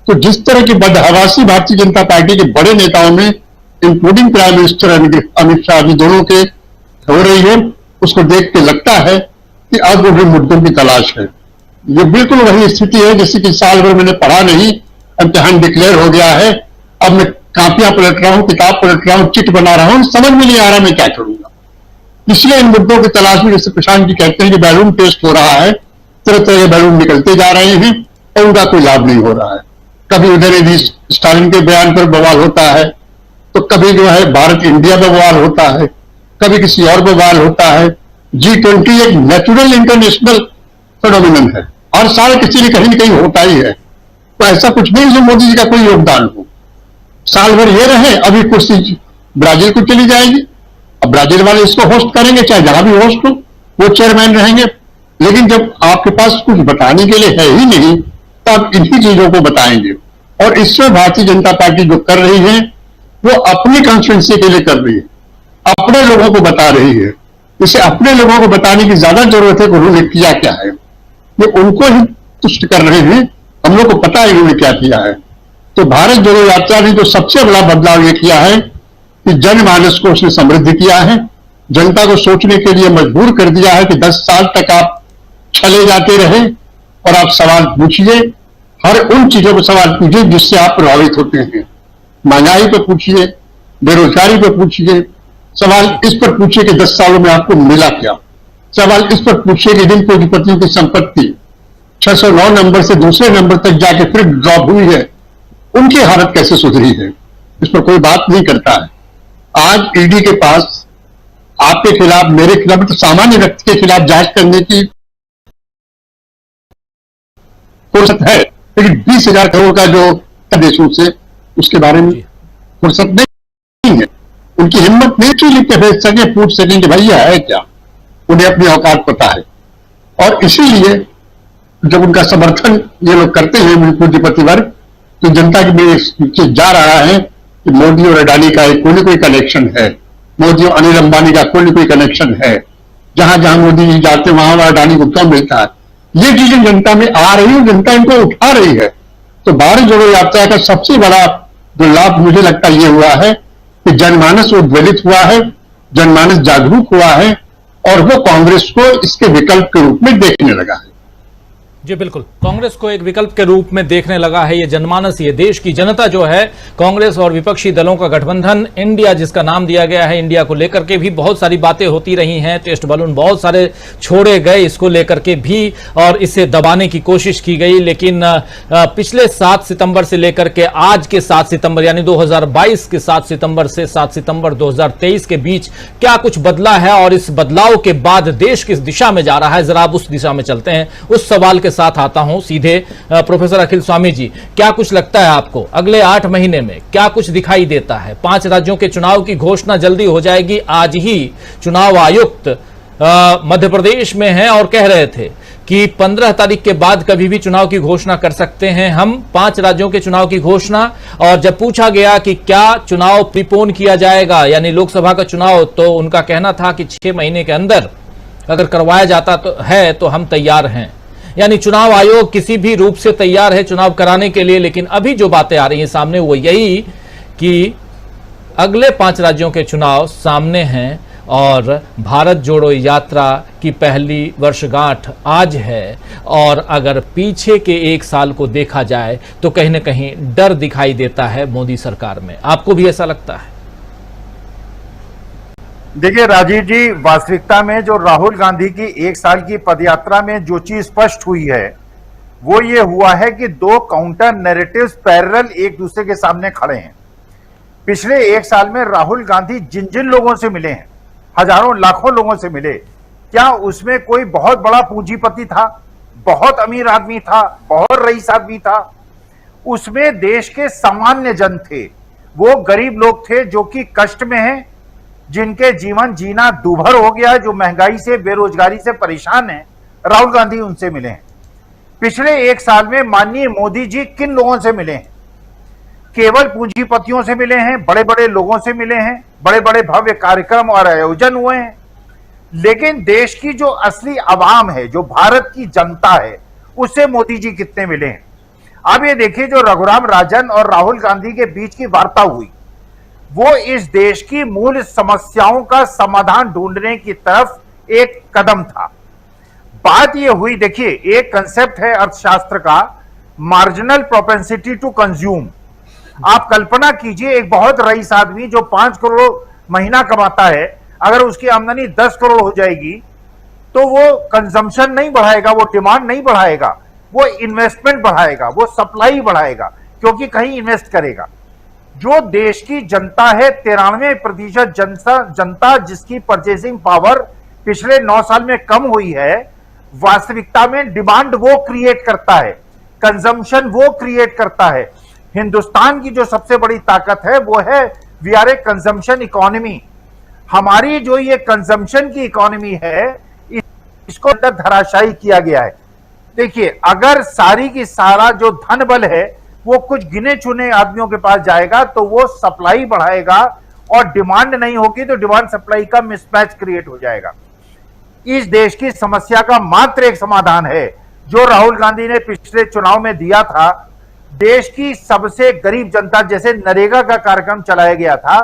तो जिस तरह की बदहवासी भारतीय जनता पार्टी के बड़े नेताओं में, including prime minister Amit Shah ji दोनों के हो रही है, उसको देख के लगता है कि अब उन्हें मुद्दों की तलाश है। ये बिल्कुल वही स्थिति है जैसे कि साल भर मैंने पढ़ा नहीं, इम्तिहान डिक्लेयर हो गया है, अब मैं कापियां पलट रहा हूं, किताब पलट रहा हूं, चिट बना रहा हूं, समझ में नहीं आ रहा मैं क्या करूंगा। इसलिए इन मुद्दों की तलाश में, जैसे प्रशांत जी कहते हैं कि बैलून टेस्ट हो रहा है, तरह तरह के बैलून निकलते जा रहे हैं और उनका कोई लाभ नहीं हो रहा है। कभी उदयनिधि स्टालिन के बयान पर बवाल होता है, तो कभी जो है भारत इंडिया पर बवाल होता है, कभी किसी और पर बवाल होता है। G20 एक नेचुरल इंटरनेशनल फेनोमेनन है, हर साल किसी ने कहीं न कहीं होता ही है। तो ऐसा कुछ नहीं जो मोदी जी का कोई योगदान हो। साल भर ये रहे, अभी कुर्सी ब्राजील को चली जाएगी, अब ब्राजील वाले इसको होस्ट करेंगे, चाहे जहां भी होस्ट हो, वो चेयरमैन रहेंगे। लेकिन जब आपके पास कुछ बताने के लिए है ही नहीं तो आप इन्हीं चीजों को बताएंगे। और इसमें भारतीय जनता पार्टी जो कर रही है वो अपनी कॉन्स्टिट्यूंसी के लिए कर रही है, अपने लोगों को बता रही है। इसे अपने लोगों को बताने की ज्यादा जरूरत है कि उन्होंने किया क्या है। ये उनको ही तुष्ट कर रहे हैं, हम लोग को पता है उन्होंने क्या किया है। तो भारत जोड़ो यात्रा ने जो सबसे बड़ा बदलाव ये किया है कि जनमानस को उसने समृद्ध किया है, जनता को सोचने के लिए मजबूर कर दिया है कि 10 साल तक आप चले जाते रहे और आप सवाल पूछिए, हर उन चीजों पर सवाल पूछिए जिससे आप प्रभावित होते हैं। महंगाई पे पूछिए, बेरोजगारी पे पूछिए, सवाल इस पर पूछिए कि 10 सालों में आपको मिला क्या। सवाल इस पर पूछिए कि जिन पूंजीपतियों की संपत्ति 609 नंबर से दूसरे नंबर तक जाके फिर ड्रॉप हुई है, उनकी हालत कैसे सुधरी है, इस पर कोई बात नहीं करता है। आज ईडी के पास आपके खिलाफ, मेरे खिलाफ, तो सामान्य व्यक्ति के खिलाफ जांच करने की फुर्सत है, लेकिन 20,000 करोड़ का जो देशों से उसके बारे में फुर्सत नहीं है। उनकी हिम्मत नहीं थी लिख के भेज सके, पूछ सकें कि भैया है क्या, उन्हें अपनी औकात पता है। और इसीलिए जब उनका समर्थन ये लोग करते हैं पूंजीपति वर्ग, तो जनता के बीच जा रहा है कि मोदी और अडानी का कोई न कोई कनेक्शन है, मोदी और अनिल अंबानी का कोई न कोई कनेक्शन है, जहां जहां मोदी जी जाते वहां अडानी को क्यों मिलता है। ये चीजें जनता में आ रही है, जनता इनको उठा रही है। तो भारत जोड़ो यात्रा का सबसे बड़ा जो लाभ मुझे लगता ये हुआ है कि जनमानस उद्वेलित हुआ है, जनमानस जागरूक हुआ है और वो कांग्रेस को इसके विकल्प के रूप में देखने लगा है। जी बिल्कुल, कांग्रेस को एक विकल्प के रूप में देखने लगा है ये जनमानस, ये देश की जनता जो है। कांग्रेस और विपक्षी दलों का गठबंधन इंडिया जिसका नाम दिया गया है, इंडिया को लेकर के भी बहुत सारी बातें होती रही हैं, टेस्ट बलून बहुत सारे छोड़े गए इसको लेकर के भी और इसे दबाने की कोशिश की गई। लेकिन पिछले 7 सितंबर से लेकर के आज के 7 सितंबर यानी 2022 के 7 सितंबर से 7 सितंबर 2023 के बीच क्या कुछ बदला है और इस बदलाव के बाद देश किस दिशा में जा रहा है, जरा आप उस दिशा में चलते हैं। उस सवाल के साथ आता हूं सीधे प्रोफेसर अखिल स्वामी जी, क्या कुछ लगता है आपको अगले 8 महीने में क्या कुछ दिखाई देता है? 5 राज्यों के चुनाव की घोषणा जल्दी हो जाएगी। आज ही चुनाव आयुक्त मध्य प्रदेश में हैं और कह रहे थे कि 15 तारीख के बाद कभी भी चुनाव की घोषणा कर सकते हैं हम, 5 राज्यों के चुनाव की घोषणा। और जब पूछा गया कि क्या चुनाव प्रीपोन किया जाएगा यानी लोकसभा का चुनाव, तो उनका कहना था कि 6 महीने के अंदर अगर करवाया जाता तो हम तैयार हैं। यानी चुनाव आयोग किसी भी रूप से तैयार है चुनाव कराने के लिए। लेकिन अभी जो बातें आ रही हैं सामने वो यही कि अगले 5 राज्यों के चुनाव सामने हैं और भारत जोड़ो यात्रा की पहली वर्षगांठ आज है। और अगर पीछे के 1 साल को देखा जाए तो कहीं ना कहीं डर दिखाई देता है मोदी सरकार में। आपको भी ऐसा लगता है? देखिए राजीव जी, वास्तविकता में जो राहुल गांधी की 1 साल की पदयात्रा में जो चीज स्पष्ट हुई है वो ये हुआ है कि 2 काउंटर नैरेटिव्स पैरेलल एक दूसरे के सामने खड़े हैं। पिछले 1 साल में राहुल गांधी जिन जिन लोगों से मिले हैं, हजारों लाखों लोगों से मिले, क्या उसमें कोई बहुत बड़ा पूंजीपति था, बहुत अमीर आदमी था, बहुत रईस आदमी था? उसमें देश के सामान्य जन थे, वो गरीब लोग थे जो कि कष्ट में हैं, जिनके जीवन जीना दूभर हो गया, जो महंगाई से बेरोजगारी से परेशान हैं। राहुल गांधी उनसे मिले हैं। पिछले 1 साल में माननीय मोदी जी किन लोगों से मिले हैं? केवल पूंजीपतियों से मिले हैं, बड़े बड़े लोगों से मिले हैं, बड़े बड़े भव्य कार्यक्रम और आयोजन हुए हैं। लेकिन देश की जो असली आवाम है, जो भारत की जनता है, उससे मोदी जी कितने मिले हैं? अब ये देखिए, जो रघुराम राजन और राहुल गांधी के बीच की वार्ता हुई वो इस देश की मूल समस्याओं का समाधान ढूंढने की तरफ एक कदम था। बात यह हुई, देखिए एक कंसेप्ट है अर्थशास्त्र का, मार्जिनल प्रोपेंसिटी टू कंज्यूम। आप कल्पना कीजिए, एक बहुत रईस आदमी जो 5 करोड़ महीना कमाता है, अगर उसकी आमदनी 10 करोड़ हो जाएगी तो वो कंजम्पशन नहीं बढ़ाएगा, वो डिमांड नहीं बढ़ाएगा, वो इन्वेस्टमेंट बढ़ाएगा, वो सप्लाई बढ़ाएगा, क्योंकि कहीं इन्वेस्ट करेगा। जो देश की जनता है, 93% जनता जिसकी परचेसिंग पावर पिछले 9 साल में कम हुई है, वास्तविकता में डिमांड वो क्रिएट करता है, कंजम्पशन वो क्रिएट करता है। हिंदुस्तान की जो सबसे बड़ी ताकत है वो है we are a consumption economy. हमारी जो ये कंजम्पशन की इकोनॉमी है, इसको अंदर धराशायी किया गया है। देखिए, अगर सारी की सारा जो धन बल है वो कुछ गिने चुने आदमियों के पास जाएगा तो वो सप्लाई बढ़ाएगा और डिमांड नहीं होगी तो डिमांड सप्लाई का मिसमैच क्रिएट हो जाएगा। इस देश की समस्या का मात्र एक समाधान है जो राहुल गांधी ने पिछले चुनाव में दिया था। देश की सबसे गरीब जनता, जैसे नरेगा का कार्यक्रम चलाया गया था,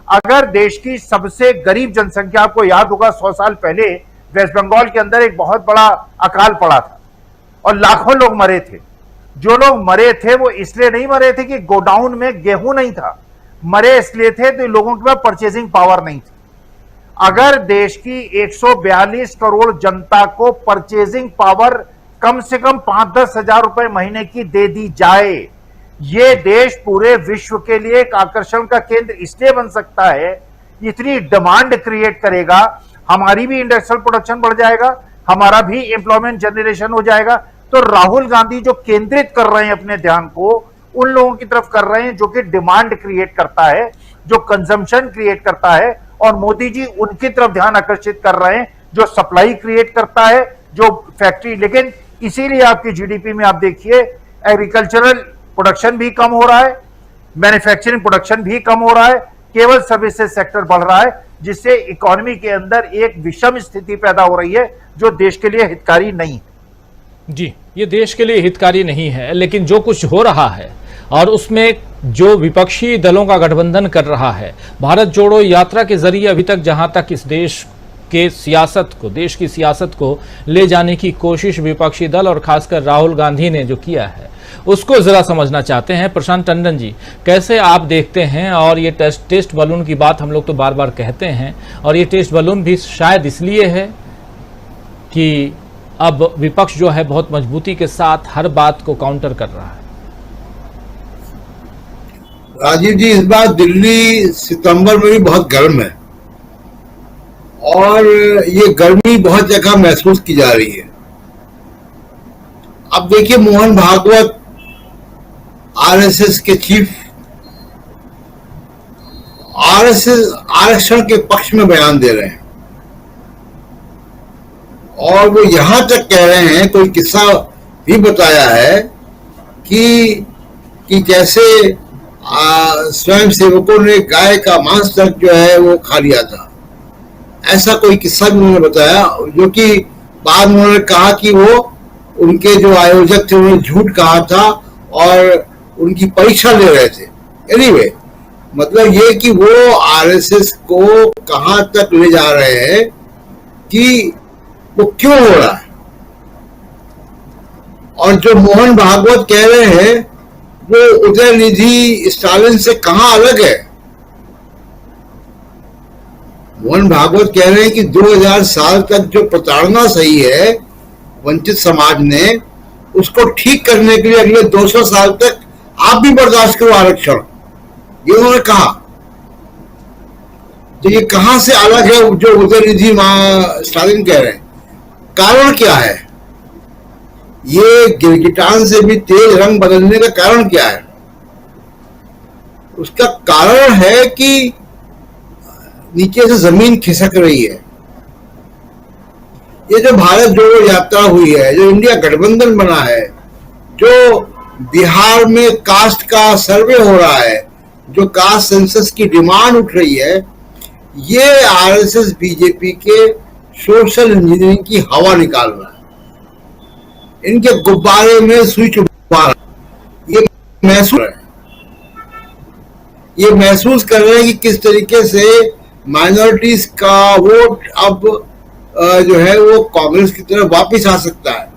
अगर देश की सबसे गरीब जनसंख्या, आपको याद होगा 100 साल पहले वेस्ट बंगाल के अंदर एक बहुत बड़ा अकाल पड़ा था और लाखों लोग मरे थे। जो लोग मरे थे वो इसलिए नहीं मरे थे कि गोडाउन में गेहूं नहीं था, मरे इसलिए थे तो लोगों के पास परचेजिंग पावर नहीं थी। अगर देश की 142 करोड़ जनता को परचेजिंग पावर कम से कम 5-10 हजार रुपए महीने की दे दी जाए, ये देश पूरे विश्व के लिए एक आकर्षण का केंद्र इसलिए बन सकता है, इतनी डिमांड क्रिएट करेगा, हमारी भी इंडस्ट्रियल प्रोडक्शन बढ़ जाएगा, हमारा भी एम्प्लॉयमेंट जनरेशन हो जाएगा। तो राहुल गांधी जो केंद्रित कर रहे हैं अपने ध्यान को उन लोगों की तरफ कर रहे हैं जो कि डिमांड क्रिएट करता है, जो कंजम्पशन क्रिएट करता है, और मोदी जी उनकी तरफ ध्यान आकर्षित कर रहे हैं जो सप्लाई क्रिएट करता है, जो फैक्ट्री। लेकिन इसीलिए आपकी जीडीपी में आप देखिए एग्रीकल्चरल प्रोडक्शन भी कम हो रहा है, मैन्युफैक्चरिंग प्रोडक्शन भी कम हो रहा है, केवल सर्विसेज सेक्टर बढ़ रहा है, जिससे इकोनॉमी के अंदर एक विषम स्थिति पैदा हो रही है जो देश के लिए हितकारी नहीं है। जी, ये देश के लिए हितकारी नहीं है, लेकिन जो कुछ हो रहा है और उसमें जो विपक्षी दलों का गठबंधन कर रहा है, भारत जोड़ो यात्रा के जरिए अभी तक जहां तक इस देश के सियासत को, देश की सियासत को ले जाने की कोशिश विपक्षी दल और खासकर राहुल गांधी ने जो किया है उसको जरा समझना चाहते हैं। प्रशांत टंडन जी, कैसे आप देखते हैं? और ये टेस्ट बलून की बात हम लोग तो बार बार कहते हैं, और ये टेस्ट बलून भी शायद इसलिए है कि अब विपक्ष जो है बहुत मजबूती के साथ हर बात को काउंटर कर रहा है। राजीव जी, इस बार दिल्ली सितंबर में भी बहुत गर्म है और ये गर्मी बहुत जगह महसूस की जा रही है। अब देखिए, मोहन भागवत आरएसएस के चीफ आरएसएस आरक्षण के पक्ष में बयान दे रहे हैं और वो यहां तक कह रहे हैं, कोई किस्सा भी बताया है कि कैसे स्वयं सेवकों ने गाय का मांस तक जो है वो खा लिया था। ऐसा कोई किस्सा भी उन्होंने बताया, जो कि बाद में उन्होंने कहा कि वो उनके जो आयोजक थे उन्होंने झूठ कहा था और उनकी परीक्षा ले रहे थे। एनीवे, मतलब ये कि वो आरएसएस को कहां तक ले जा रहे हैं कि वो क्यों हो रहा है। और जो मोहन भागवत कह रहे हैं वो उदयनिधि स्टालिन से कहां अलग है। मोहन भागवत कह रहे हैं कि 2000 साल तक जो प्रताड़ना सही है वंचित समाज ने, उसको ठीक करने के लिए अगले 200 साल तक आप भी बर्दाश्त करो आरक्षण, ये उन्होंने कहा। तो ये कहां से अलग है जो उदयनिधि स्टालिन कह रहे हैं? कारण क्या है? ये गिरगिटान से भी तेज रंग बदलने का कारण क्या है? उसका कारण है कि नीचे से जमीन खिसक रही है। ये जो भारत जोड़ो यात्रा हुई है, जो इंडिया गठबंधन बना है, जो बिहार में कास्ट का सर्वे हो रहा है, जो कास्ट सेंसस की डिमांड उठ रही है, ये आरएसएस बीजेपी के सोशल इंजीनियरिंग की हवा निकाल रहा है। इनके गुब्बारे में सुई चुभा रहा है। ये महसूस कर रहे हैं कि किस तरीके से माइनॉरिटीज का वोट अब जो है वो कांग्रेस की तरफ वापस आ सकता है।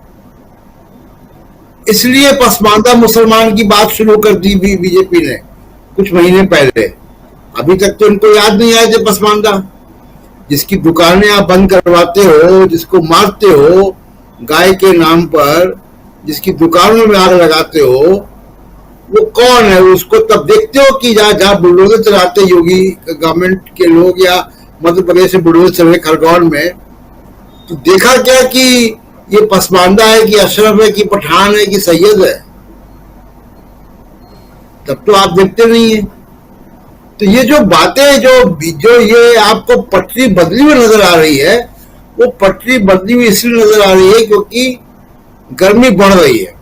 इसलिए पसमानदा मुसलमान की बात शुरू कर दी बीजेपी ने कुछ महीने पहले। अभी तक तो इनको याद नहीं आए थे पसमानदा। जिसकी दुकानें आप बंद करवाते हो, जिसको मारते हो गाय के नाम पर, जिसकी दुकानों में आग लगाते हो, वो कौन है? उसको तब देखते हो कि जहाँ बुलडोजर चलाते योगी गवर्नमेंट के लोग या मध्य प्रदेश से बुलडोजर चल रहे खरगोन में, तो देखा क्या कि ये पसमानदा है कि अशरफ है कि पठान है कि सैयद है? तब तो आप देखते नहीं है। तो ये जो बातें जो ये आपको पटरी बदली हुई नजर आ रही है, वो पटरी बदली हुई इसलिए नजर आ रही है क्योंकि गर्मी बढ़ रही है।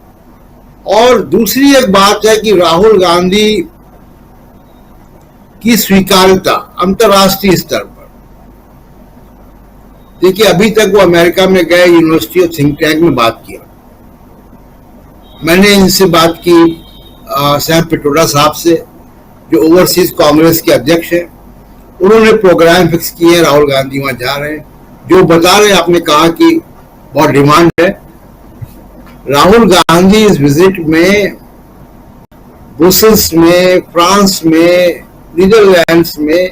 और दूसरी एक बात है कि राहुल गांधी की स्वीकार्यता अंतर्राष्ट्रीय स्तर पर, देखिए अभी तक वो अमेरिका में गए, यूनिवर्सिटी और थिंक टैंक में बात किया। मैंने इनसे बात की सैम पिट्रोडा साहब से, जो ओवरसीज कांग्रेस के अध्यक्ष हैं। उन्होंने प्रोग्राम फिक्स किए, राहुल गांधी वहां जा रहे हैं। जो बता रहे हैं, आपने कहा कि बहुत डिमांड है। राहुल गांधी इस विजिट में ब्रुसेल्स में, फ्रांस में, नीदरलैंड्स में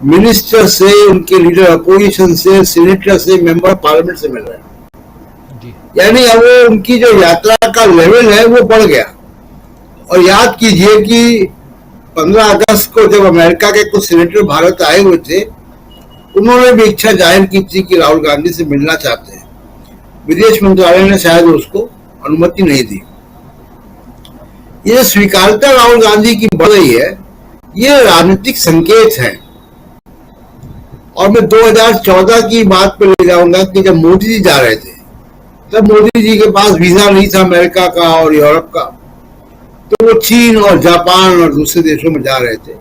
मिनिस्टर से, उनके लीडर अपोजिशन से, सीनेटर से, मेंबर पार्लियामेंट से मिल रहे हैं। यानी अब वो उनकी जो यात्रा का लेवल है वो बढ़ गया। और याद कीजिए कि 15 अगस्त को जब अमेरिका के कुछ सीनेटर भारत आए हुए थे, उन्होंने भी इच्छा जाहिर की थी कि राहुल गांधी से मिलना चाहते हैं। विदेश मंत्रालय ने शायद उसको अनुमति नहीं दी। ये स्वीकार्यता राहुल गांधी की बढ़ रही है, ये राजनीतिक संकेत है। और मैं 2014 की बात पे ले जाऊंगा कि जब मोदी जी जा रहे थे, तब मोदी जी के पास वीजा नहीं था अमेरिका का और यूरोप का, तो वो चीन और जापान और दूसरे देशों में जा रहे थे।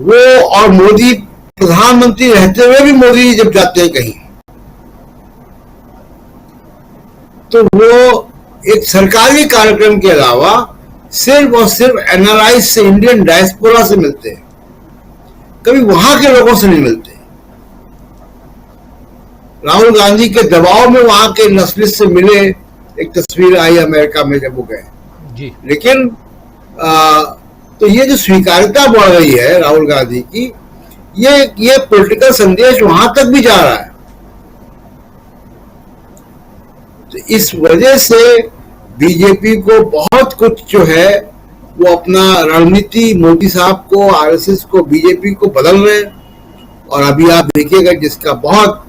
वो और मोदी प्रधानमंत्री रहते हुए भी मोदी जी जब जाते हैं कहीं, तो वो एक सरकारी कार्यक्रम के अलावा सिर्फ और सिर्फ एनआरआई से, इंडियन डायस्पोरा से मिलते हैं, कभी वहां के लोगों से नहीं मिलते। राहुल गांधी के दबाव में वहां के नस्लिस्ट से मिले, एक तस्वीर आई अमेरिका में जब वो गए जी। लेकिन तो ये जो स्वीकार्यता बढ़ रही है राहुल गांधी की, ये पॉलिटिकल संदेश वहां तक भी जा रहा है। तो इस वजह से बीजेपी को बहुत कुछ जो है वो अपना रणनीति, मोदी साहब को, आरएसएस को, बीजेपी को बदल रहे हैं। और अभी आप देखिएगा जिसका बहुत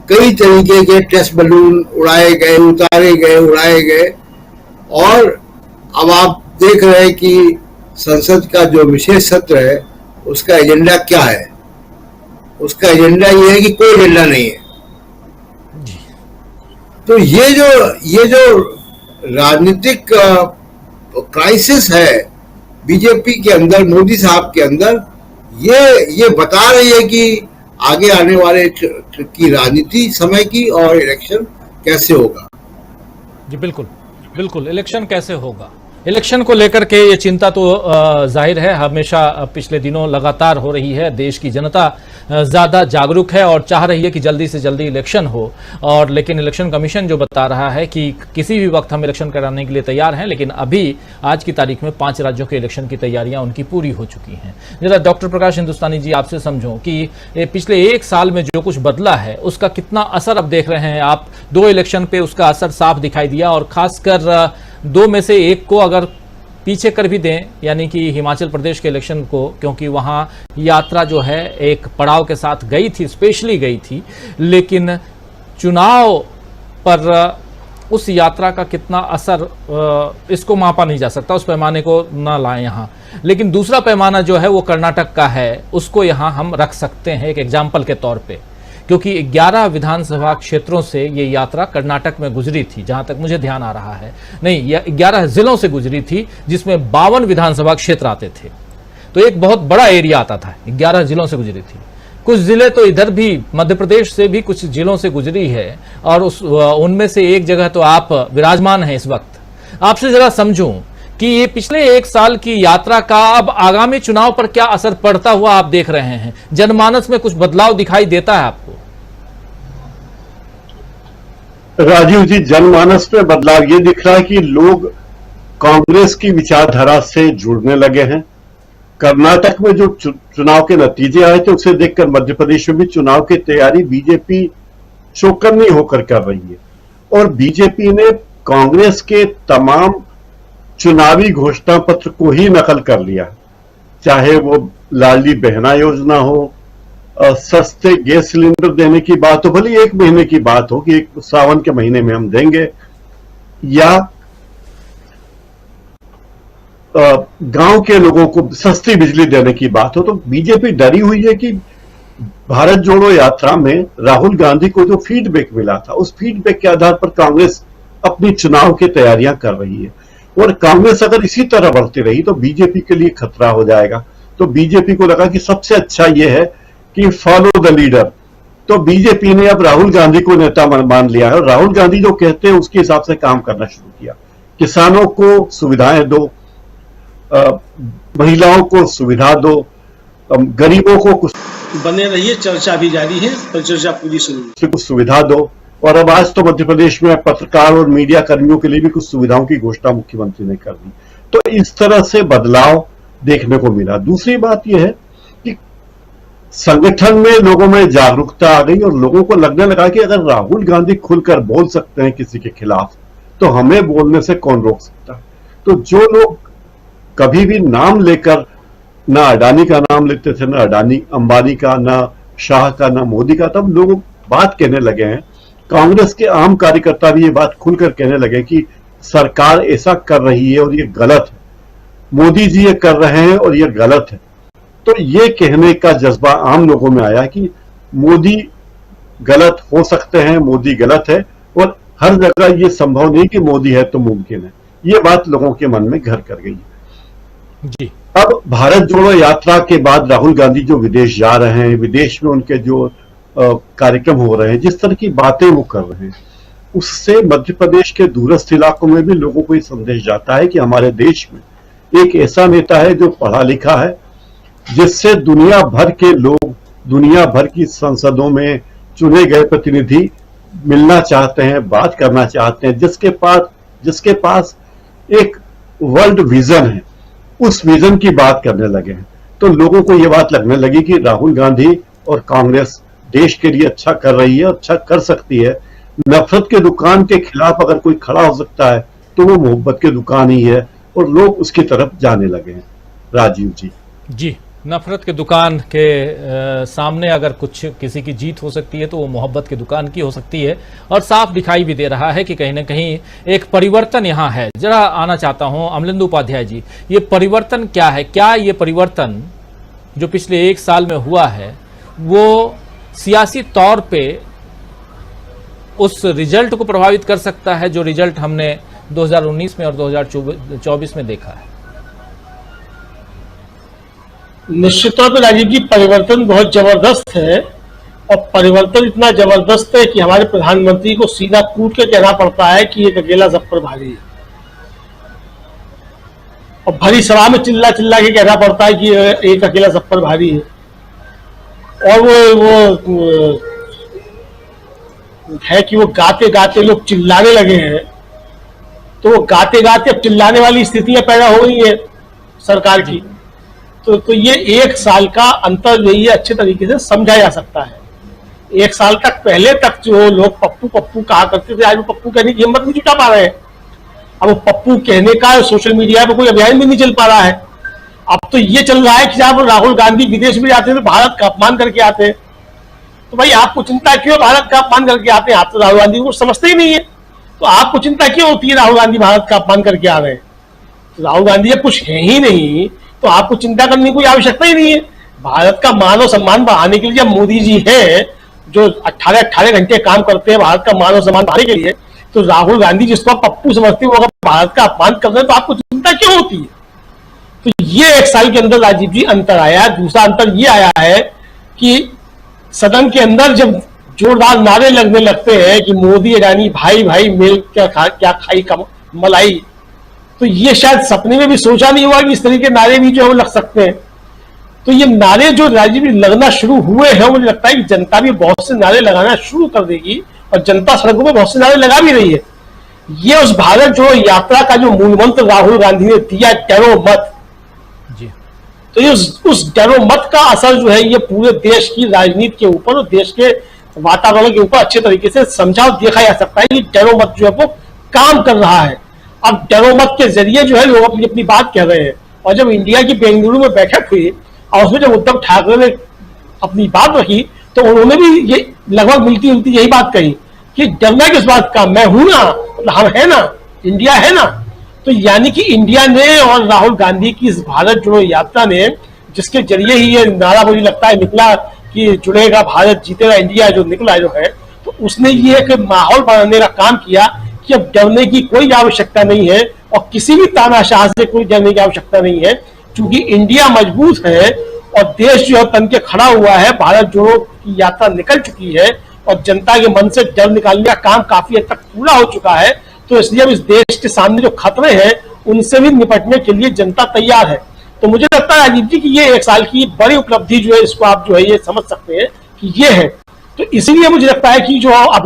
कई तरीके के टेस्ट बलून उड़ाए गए, उतारे गए, उड़ाए गए। और अब आप देख रहे हैं कि संसद का जो विशेष सत्र है उसका एजेंडा क्या है। उसका एजेंडा ये है कि कोई एजेंडा नहीं है। तो ये जो राजनीतिक क्राइसिस है बीजेपी के अंदर, मोदी साहब के अंदर, ये बता रही है कि आगे आने वाले की राजनीति समय की और इलेक्शन कैसे होगा। जी बिल्कुल बिल्कुल, इलेक्शन कैसे होगा, इलेक्शन को लेकर के ये चिंता तो जाहिर है हमेशा पिछले दिनों लगातार हो रही है। देश की जनता ज़्यादा जागरूक है और चाह रही है कि जल्दी से जल्दी इलेक्शन हो। और लेकिन इलेक्शन कमीशन जो बता रहा है कि किसी भी वक्त हम इलेक्शन कराने के लिए तैयार हैं, लेकिन अभी आज की तारीख में 5 राज्यों के इलेक्शन की तैयारियां उनकी पूरी हो चुकी हैं। जरा डॉक्टर प्रकाश हिंदुस्तानी जी आपसे समझो कि पिछले 1 साल में जो कुछ बदला है उसका कितना असर अब देख रहे हैं आप। 2 इलेक्शन पे उसका असर साफ दिखाई दिया, और खासकर 2 में से 1 को अगर पीछे कर भी दें, यानी कि हिमाचल प्रदेश के इलेक्शन को, क्योंकि वहां यात्रा जो है एक पड़ाव के साथ गई थी, स्पेशली गई थी, लेकिन चुनाव पर उस यात्रा का कितना असर इसको मापा नहीं जा सकता, उस पैमाने को ना लाएं यहाँ। लेकिन दूसरा पैमाना जो है वो कर्नाटक का है, उसको यहाँ हम रख सकते हैं एक एग्जाम्पल के तौर पे, क्योंकि 11 विधानसभा क्षेत्रों से ये यात्रा कर्नाटक में गुजरी थी, जहां तक मुझे ध्यान आ रहा है। नहीं, 11 जिलों से गुजरी थी, जिसमें 52 विधानसभा क्षेत्र आते थे। तो एक बहुत बड़ा एरिया आता था, 11 जिलों से गुजरी थी। कुछ जिले तो इधर भी मध्य प्रदेश से भी कुछ जिलों से गुजरी है, और उनमें से एक जगह तो आप विराजमान हैं इस वक्त। आपसे जरा समझूं कि ये पिछले 1 साल की यात्रा का अब आगामी चुनाव पर क्या असर पड़ता हुआ आप देख रहे हैं। जनमानस में कुछ बदलाव दिखाई देता है आपको? राजीव जी, जनमानस में बदलाव ये दिख रहा है कि लोग कांग्रेस की विचारधारा से जुड़ने लगे हैं। कर्नाटक में जो चुनाव के नतीजे आए थे उसे देखकर मध्य प्रदेश में भी चुनाव की तैयारी बीजेपी चौकन्नी होकर कर रही है। और बीजेपी ने कांग्रेस के तमाम चुनावी घोषणा पत्र को ही नकल कर लिया, चाहे वो लाडली बहना योजना हो, सस्ते गैस सिलेंडर देने की बात हो, भले 1 महीने की बात हो कि एक सावन के महीने में हम देंगे, या गांव के लोगों को सस्ती बिजली देने की बात हो। तो बीजेपी डरी हुई है कि भारत जोड़ो यात्रा में राहुल गांधी को जो फीडबैक मिला था, उस फीडबैक के आधार पर कांग्रेस अपनी चुनाव की तैयारियां कर रही है। और कांग्रेस अगर इसी तरह बढ़ती रही तो बीजेपी के लिए खतरा हो जाएगा। तो बीजेपी को लगा कि सबसे अच्छा यह है कि फॉलो द लीडर। तो बीजेपी ने अब राहुल गांधी को नेता मान लिया है और राहुल गांधी जो कहते हैं उसके हिसाब से काम करना शुरू किया। किसानों को सुविधाएं दो, महिलाओं को सुविधा दो, गरीबों को कुछ बने रहिए, चर्चा भी जारी है, परिचर्चा पूरी शुरू, कुछ सुविधा दो। और अब आज तो मध्य प्रदेश में पत्रकार और मीडिया कर्मियों के लिए भी कुछ सुविधाओं की घोषणा मुख्यमंत्री ने कर दी। तो इस तरह से बदलाव देखने को मिला। दूसरी बात यह है कि संगठन में लोगों में जागरूकता आ गई और लोगों को लगने लगा कि अगर राहुल गांधी खुलकर बोल सकते हैं किसी के खिलाफ तो हमें बोलने से कौन रोक सकता है। तो जो लोग कभी भी नाम लेकर ना अडानी का नाम लेते थे, ना अडानी अंबानी का, ना शाह का, ना मोदी का, तब लोग बात कहने लगे हैं। कांग्रेस के आम कार्यकर्ता भी ये बात खुलकर कहने लगे कि सरकार ऐसा कर रही है और ये गलत है, मोदी जी ये कर रहे हैं और ये गलत है। तो ये कहने का जज्बा आम लोगों में आया कि मोदी गलत हो सकते हैं, मोदी गलत है और हर जगह ये संभव नहीं कि मोदी है तो मुमकिन है। ये बात लोगों के मन में घर कर गई है जी। अब भारत जोड़ो यात्रा के बाद राहुल गांधी जो विदेश जा रहे हैं, विदेश में उनके जो कार्यक्रम हो रहे हैं, जिस तरह की बातें वो कर रहे हैं, उससे मध्य प्रदेश के दूरस्थ इलाकों में भी लोगों को ये संदेश जाता है कि हमारे देश में एक ऐसा नेता है जो पढ़ा लिखा है, जिससे दुनिया भर के लोग, दुनिया भर की संसदों में चुने गए प्रतिनिधि मिलना चाहते हैं, बात करना चाहते हैं, जिसके पास एक वर्ल्ड विजन है, उस विजन की बात करने लगे हैं। तो लोगों को यह बात लगने लगी कि राहुल गांधी और कांग्रेस देश के लिए अच्छा कर रही है, अच्छा कर सकती है। नफरत के दुकान के खिलाफ अगर कोई खड़ा हो सकता है तो वो मोहब्बत की दुकान ही है और लोग उसकी तरफ जाने लगे हैं। राजीव जी जी, नफरत के दुकान के सामने अगर कुछ किसी की जीत हो सकती है तो वो मोहब्बत की दुकान की हो सकती है। और साफ दिखाई भी दे रहा है कि कहीं ना कहीं एक परिवर्तन यहाँ है। जरा आना चाहता हूं अमलेंदु उपाध्याय जी, ये परिवर्तन क्या है? क्या ये परिवर्तन जो पिछले 1 साल में हुआ है वो सियासी तौर पे उस रिजल्ट को प्रभावित कर सकता है जो रिजल्ट हमने 2019 में और 2024 में देखा है? निश्चित तौर पर राजीव जी परिवर्तन बहुत जबरदस्त है और परिवर्तन इतना जबरदस्त है कि हमारे प्रधानमंत्री को सीधा कूट के कहना पड़ता है कि एक अकेला सब पर भारी है और भरी सभा में चिल्ला चिल्ला के कहना पड़ता है कि एक अकेला सब पर भारी है। और वो है कि वो गाते गाते लोग चिल्लाने लगे हैं, तो वो गाते गाते अब चिल्लाने वाली स्थितियां पैदा हो गई है सरकार की। तो ये 1 साल का अंतर जो ये अच्छे तरीके से समझा जा सकता है। 1 साल तक पहले तक जो लोग पप्पू पप्पू कहा करते थे, आज वो पप्पू कहने की हिम्मत नहीं जुटा पा रहे हैं। अब वो पप्पू कहने का सोशल मीडिया पे कोई अभियान भी नहीं चल पा रहा है। अब तो ये चल रहा है कि जब राहुल गांधी विदेश में जाते हैं तो भारत का अपमान करके आते हैं। तो भाई आपको चिंता क्यों भारत का अपमान करके आते हैं? आप तो राहुल गांधी को समझते ही नहीं है, तो आपको चिंता क्यों होती है राहुल गांधी भारत का अपमान करके आ रहे हैं? तो राहुल गांधी जब कुछ है ही नहीं तो आपको चिंता करने की कोई आवश्यकता ही नहीं है। भारत का मान और सम्मान बढ़ाने के लिए जब मोदी जी है जो 18 घंटे काम करते हैं भारत का मान और सम्मान बढ़ाने के लिए, तो राहुल गांधी जिसको आप पप्पू समझते हैं वो अगर भारत का अपमान कर रहे हैं तो आपको चिंता क्यों होती है? तो ये 1 साल के अंदर राजीव जी अंतर आया है। दूसरा अंतर ये आया है कि सदन के अंदर जब जोरदार नारे लगने लगते हैं कि मोदी अडानी भाई भाई मिल क्या खाई मलाई, तो ये शायद सपने में भी सोचा नहीं हुआ कि इस तरह के नारे भी जो है वो लग सकते हैं। तो ये नारे जो राजीव जी लगना शुरू हुए हैं, मुझे लगता है कि जनता भी बहुत से नारे लगाना शुरू कर देगी और जनता सड़कों पर बहुत से नारे लगा भी रही है। ये उस भारत जोड़ो यात्रा का जो मूल मंत्र राहुल गांधी ने दिया, डरो मत, तो ये उस डरो मत का असर जो है ये पूरे देश की राजनीति के ऊपर और देश के वातावरण के ऊपर अच्छे तरीके से समझा और देखा जा सकता है कि डरो मत जो है वो काम कर रहा है। अब डरो मत के जरिए जो है लोग अपनी अपनी बात कह रहे हैं। और जब इंडिया की बेंगलुरु में बैठक हुई और उसमें जब उद्धव ठाकरे ने अपनी बात रखी तो उन्होंने भी ये लगभग मिलती जुलती यही बात कही कि डरना किस बात का, मैं हूं ना, हम है ना, इंडिया है ना। तो यानी कि इंडिया ने और राहुल गांधी की इस भारत जोड़ो यात्रा ने, जिसके जरिए ही ये नारा मुझे लगता है निकला कि जुड़ेगा भारत जीतेगा इंडिया जो निकला जो है, तो उसने ये एक माहौल बनाने का काम किया कि अब डरने की कोई आवश्यकता नहीं है और किसी भी तानाशाह से कोई डरने की आवश्यकता नहीं है, क्योंकि इंडिया मजबूत है और देश जो है तन के खड़ा हुआ है। भारत जोड़ो की यात्रा निकल चुकी है और जनता के मन से डर निकालने का काम काफी हद तक पूरा हो चुका है। तो इसलिए अब इस देश के सामने जो खतरे हैं उनसे भी निपटने के लिए जनता तैयार है। तो मुझे लगता है राजीव जी की ये 1 साल की बड़ी उपलब्धि जो है, इसको आप जो है ये समझ सकते हैं कि ये है। तो इसीलिए मुझे लगता है कि जो अब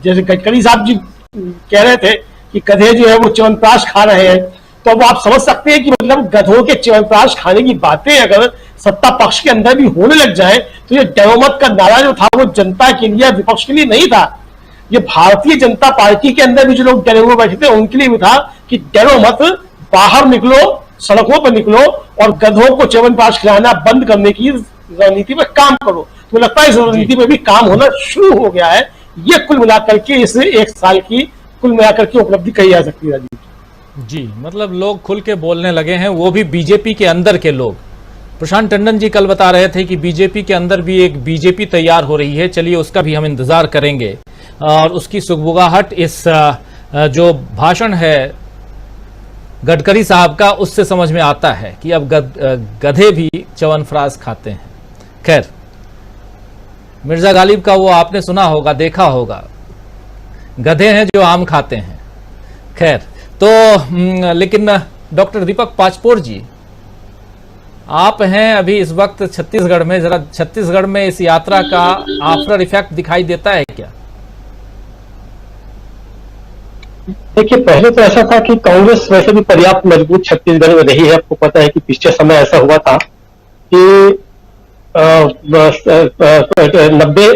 जैसे गडकरी साहब जी कह रहे थे कि गधे जो है वो च्यवनप्राश खा रहे हैं, तो अब आप समझ सकते हैं कि मतलब गधों के च्यवनप्राश खाने की बातें अगर सत्ता पक्ष के अंदर भी होने लग जाए तो ये डरो मत का नारा जो था वो जनता के लिए, विपक्ष के लिए नहीं था। ये भारतीय जनता पार्टी के अंदर भी जो लोग डरे हुए बैठे थे उनके लिए भी था कि डरो मत, बाहर निकलो, सड़कों पर निकलो और गधों को च्यवनप्राश खिलाना बंद करने की रणनीति पर काम करो। तो लगता है इस रणनीति पे भी काम होना शुरू हो गया है। ये कुल मिलाकर के इस 1 साल की कुल मिलाकर के उपलब्धि कही जा सकती है राजीव जी। मतलब लोग खुल के बोलने लगे हैं, वो भी बीजेपी के अंदर के लोग। प्रशांत टंडन जी कल बता रहे थे कि बीजेपी के अंदर भी एक बीजेपी तैयार हो रही है। चलिए उसका भी हम इंतजार करेंगे और उसकी सुगबुगाहट इस जो भाषण है गडकरी साहब का उससे समझ में आता है कि अब गधे भी च्यवनप्राश खाते हैं। खैर, मिर्जा गालिब का वो आपने सुना होगा, देखा होगा, गधे हैं जो आम खाते हैं। खैर, तो लेकिन डॉक्टर दीपक पाचपोर जी, आप हैं अभी इस वक्त छत्तीसगढ़ में, जरा छत्तीसगढ़ में इस यात्रा का आफ्टर इफेक्ट दिखाई देता है क्या? देखिए, पहले तो ऐसा था कि कांग्रेस वैसे भी पर्याप्त मजबूत छत्तीसगढ़ में रही है। आपको पता है कि पिछले समय ऐसा हुआ था कि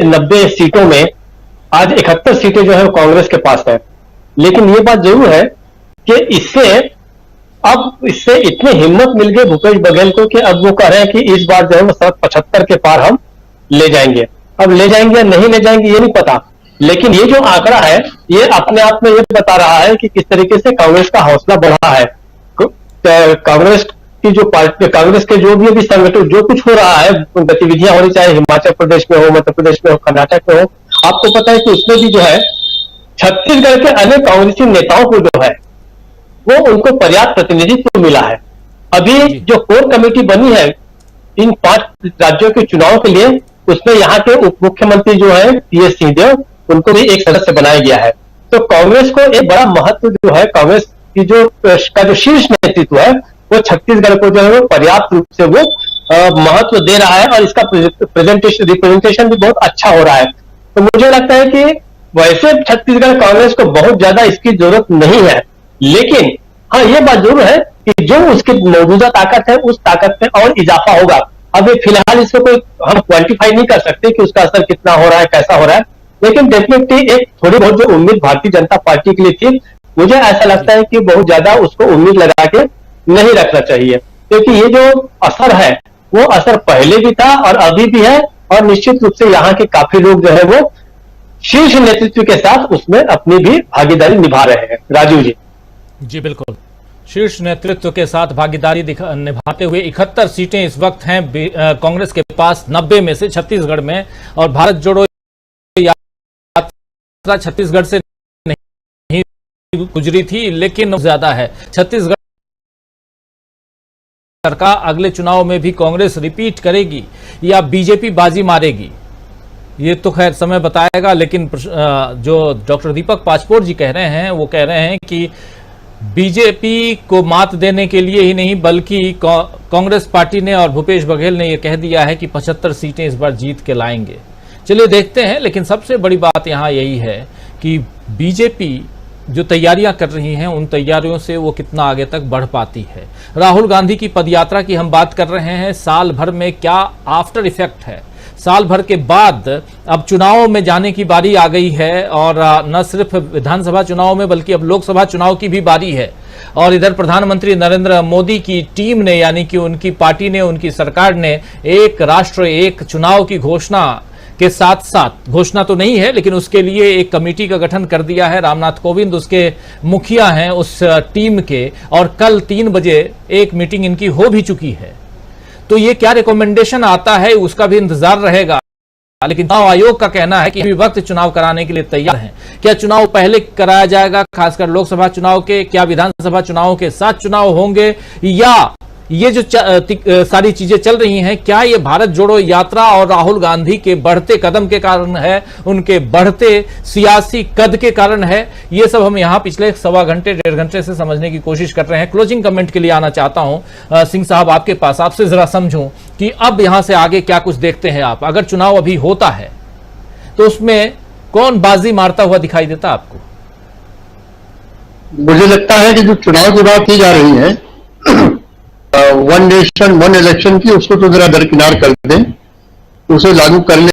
90 सीटों में आज 71 सीटें जो है वो कांग्रेस के पास है। लेकिन ये बात जरूर है कि इससे इतनी हिम्मत मिल गई भूपेश बघेल को कि अब वो कह रहे हैं कि इस बार जो है वो 75 के पार हम ले जाएंगे। अब ले जाएंगे या नहीं ले जाएंगे ये नहीं पता, लेकिन ये जो आंकड़ा है ये अपने आप में ये बता रहा है कि किस तरीके से कांग्रेस का हौसला बढ़ा है। कांग्रेस की जो पार्टी, कांग्रेस के जो भी अभी संगठन जो कुछ हो रहा है, गतिविधियां हो रही, चाहे हिमाचल प्रदेश में हो, मध्य प्रदेश में हो, कर्नाटक में हो, आपको पता है कि उसमें भी जो है छत्तीसगढ़ के अन्य कांग्रेसी नेताओं को जो है वो उनको पर्याप्त प्रतिनिधित्व मिला है। अभी जो कोर कमेटी बनी है इन 5 राज्यों के चुनाव के लिए, उसमें यहाँ के उप मुख्यमंत्री जो है टीएस सिंहदेव, उनको भी एक सदस्य बनाया गया है। तो कांग्रेस को एक बड़ा महत्व जो है, कांग्रेस की जो शीर्ष नेतृत्व है वो छत्तीसगढ़ को जो है वो पर्याप्त रूप से वो महत्व दे रहा है और इसका रिप्रेजेंटेशन भी बहुत अच्छा हो रहा है। तो मुझे लगता है कि वैसे छत्तीसगढ़ कांग्रेस को बहुत ज्यादा इसकी जरूरत नहीं है, लेकिन हाँ ये बात जरूर है कि जो उसकी मौजूदा ताकत है उस ताकत में और इजाफा होगा। अभी फिलहाल इसको कोई हम क्वांटिफाई नहीं कर सकते कि उसका असर कितना हो रहा है, कैसा हो रहा है, लेकिन डेफिनेटली एक थोड़ी बहुत जो उम्मीद भारतीय जनता पार्टी के लिए थी, मुझे ऐसा लगता है कि बहुत ज्यादा उसको उम्मीद लगा के नहीं रखना चाहिए, क्योंकि ये जो असर है वो असर पहले भी था और अभी भी है और निश्चित रूप से यहाँ के काफी लोग जो है वो शीर्ष नेतृत्व के साथ उसमें अपनी भी भागीदारी निभा रहे हैं। राजीव जी। जी बिल्कुल, शीर्ष नेतृत्व के साथ भागीदारी निभाते हुए 71 सीटें इस वक्त हैं कांग्रेस के पास, 90 में से छत्तीसगढ़ में। और भारत जोड़ो यात्रा छत्तीसगढ़ से नहीं गुजरी थी, लेकिन ज्यादा है छत्तीसगढ़ सरकार। अगले चुनाव में भी कांग्रेस रिपीट करेगी या बीजेपी बाजी मारेगी, ये तो खैर समय बताएगा। लेकिन जो डॉक्टर दीपक पाचपोर जी कह रहे हैं, वो कह रहे हैं कि बीजेपी को मात देने के लिए ही नहीं, बल्कि कांग्रेस पार्टी ने और भूपेश बघेल ने यह कह दिया है कि 75 सीटें इस बार जीत के लाएंगे। चलिए देखते हैं। लेकिन सबसे बड़ी बात यहां यही है कि बीजेपी जो तैयारियां कर रही हैं, उन तैयारियों से वो कितना आगे तक बढ़ पाती है। राहुल गांधी की पदयात्रा की हम बात कर रहे हैं, साल भर में क्या आफ्टर इफेक्ट है। साल भर के बाद अब चुनाव में जाने की बारी आ गई है, और न सिर्फ विधानसभा चुनाव में बल्कि अब लोकसभा चुनाव की भी बारी है। और इधर प्रधानमंत्री नरेंद्र मोदी की टीम ने, यानी कि उनकी पार्टी ने, उनकी सरकार ने एक राष्ट्र एक चुनाव की घोषणा के साथ साथ, घोषणा तो नहीं है लेकिन उसके लिए एक कमेटी का गठन कर दिया है। रामनाथ कोविंद उसके मुखिया हैं उस टीम के, और कल 3 बजे एक मीटिंग इनकी हो भी चुकी है। तो ये क्या रिकमेंडेशन आता है उसका भी इंतजार रहेगा। लेकिन चुनाव आयोग का कहना है कि अभी वक्त चुनाव कराने के लिए तैयार हैं। क्या चुनाव पहले कराया जाएगा, खासकर लोकसभा चुनाव के, क्या विधानसभा चुनाव के साथ चुनाव होंगे, या ये जो सारी चीजें चल रही हैं, क्या ये भारत जोड़ो यात्रा और राहुल गांधी के बढ़ते कदम के कारण है, उनके बढ़ते सियासी कद के कारण है? ये सब हम यहां पिछले सवा घंटे 1.5 घंटे से समझने की कोशिश कर रहे हैं। क्लोजिंग कमेंट के लिए आना चाहता हूं सिंह साहब आपके पास, आपसे जरा समझूं कि अब यहां से आगे क्या कुछ देखते हैं आप। अगर चुनाव अभी होता है तो उसमें कौन बाजी मारता हुआ दिखाई देता आपको? मुझे लगता है कि जो चुनाव की बात की जा रही है, वन नेशन वन इलेक्शन की, उसको तो जरा दरकिनार कर दें, उसे लागू करने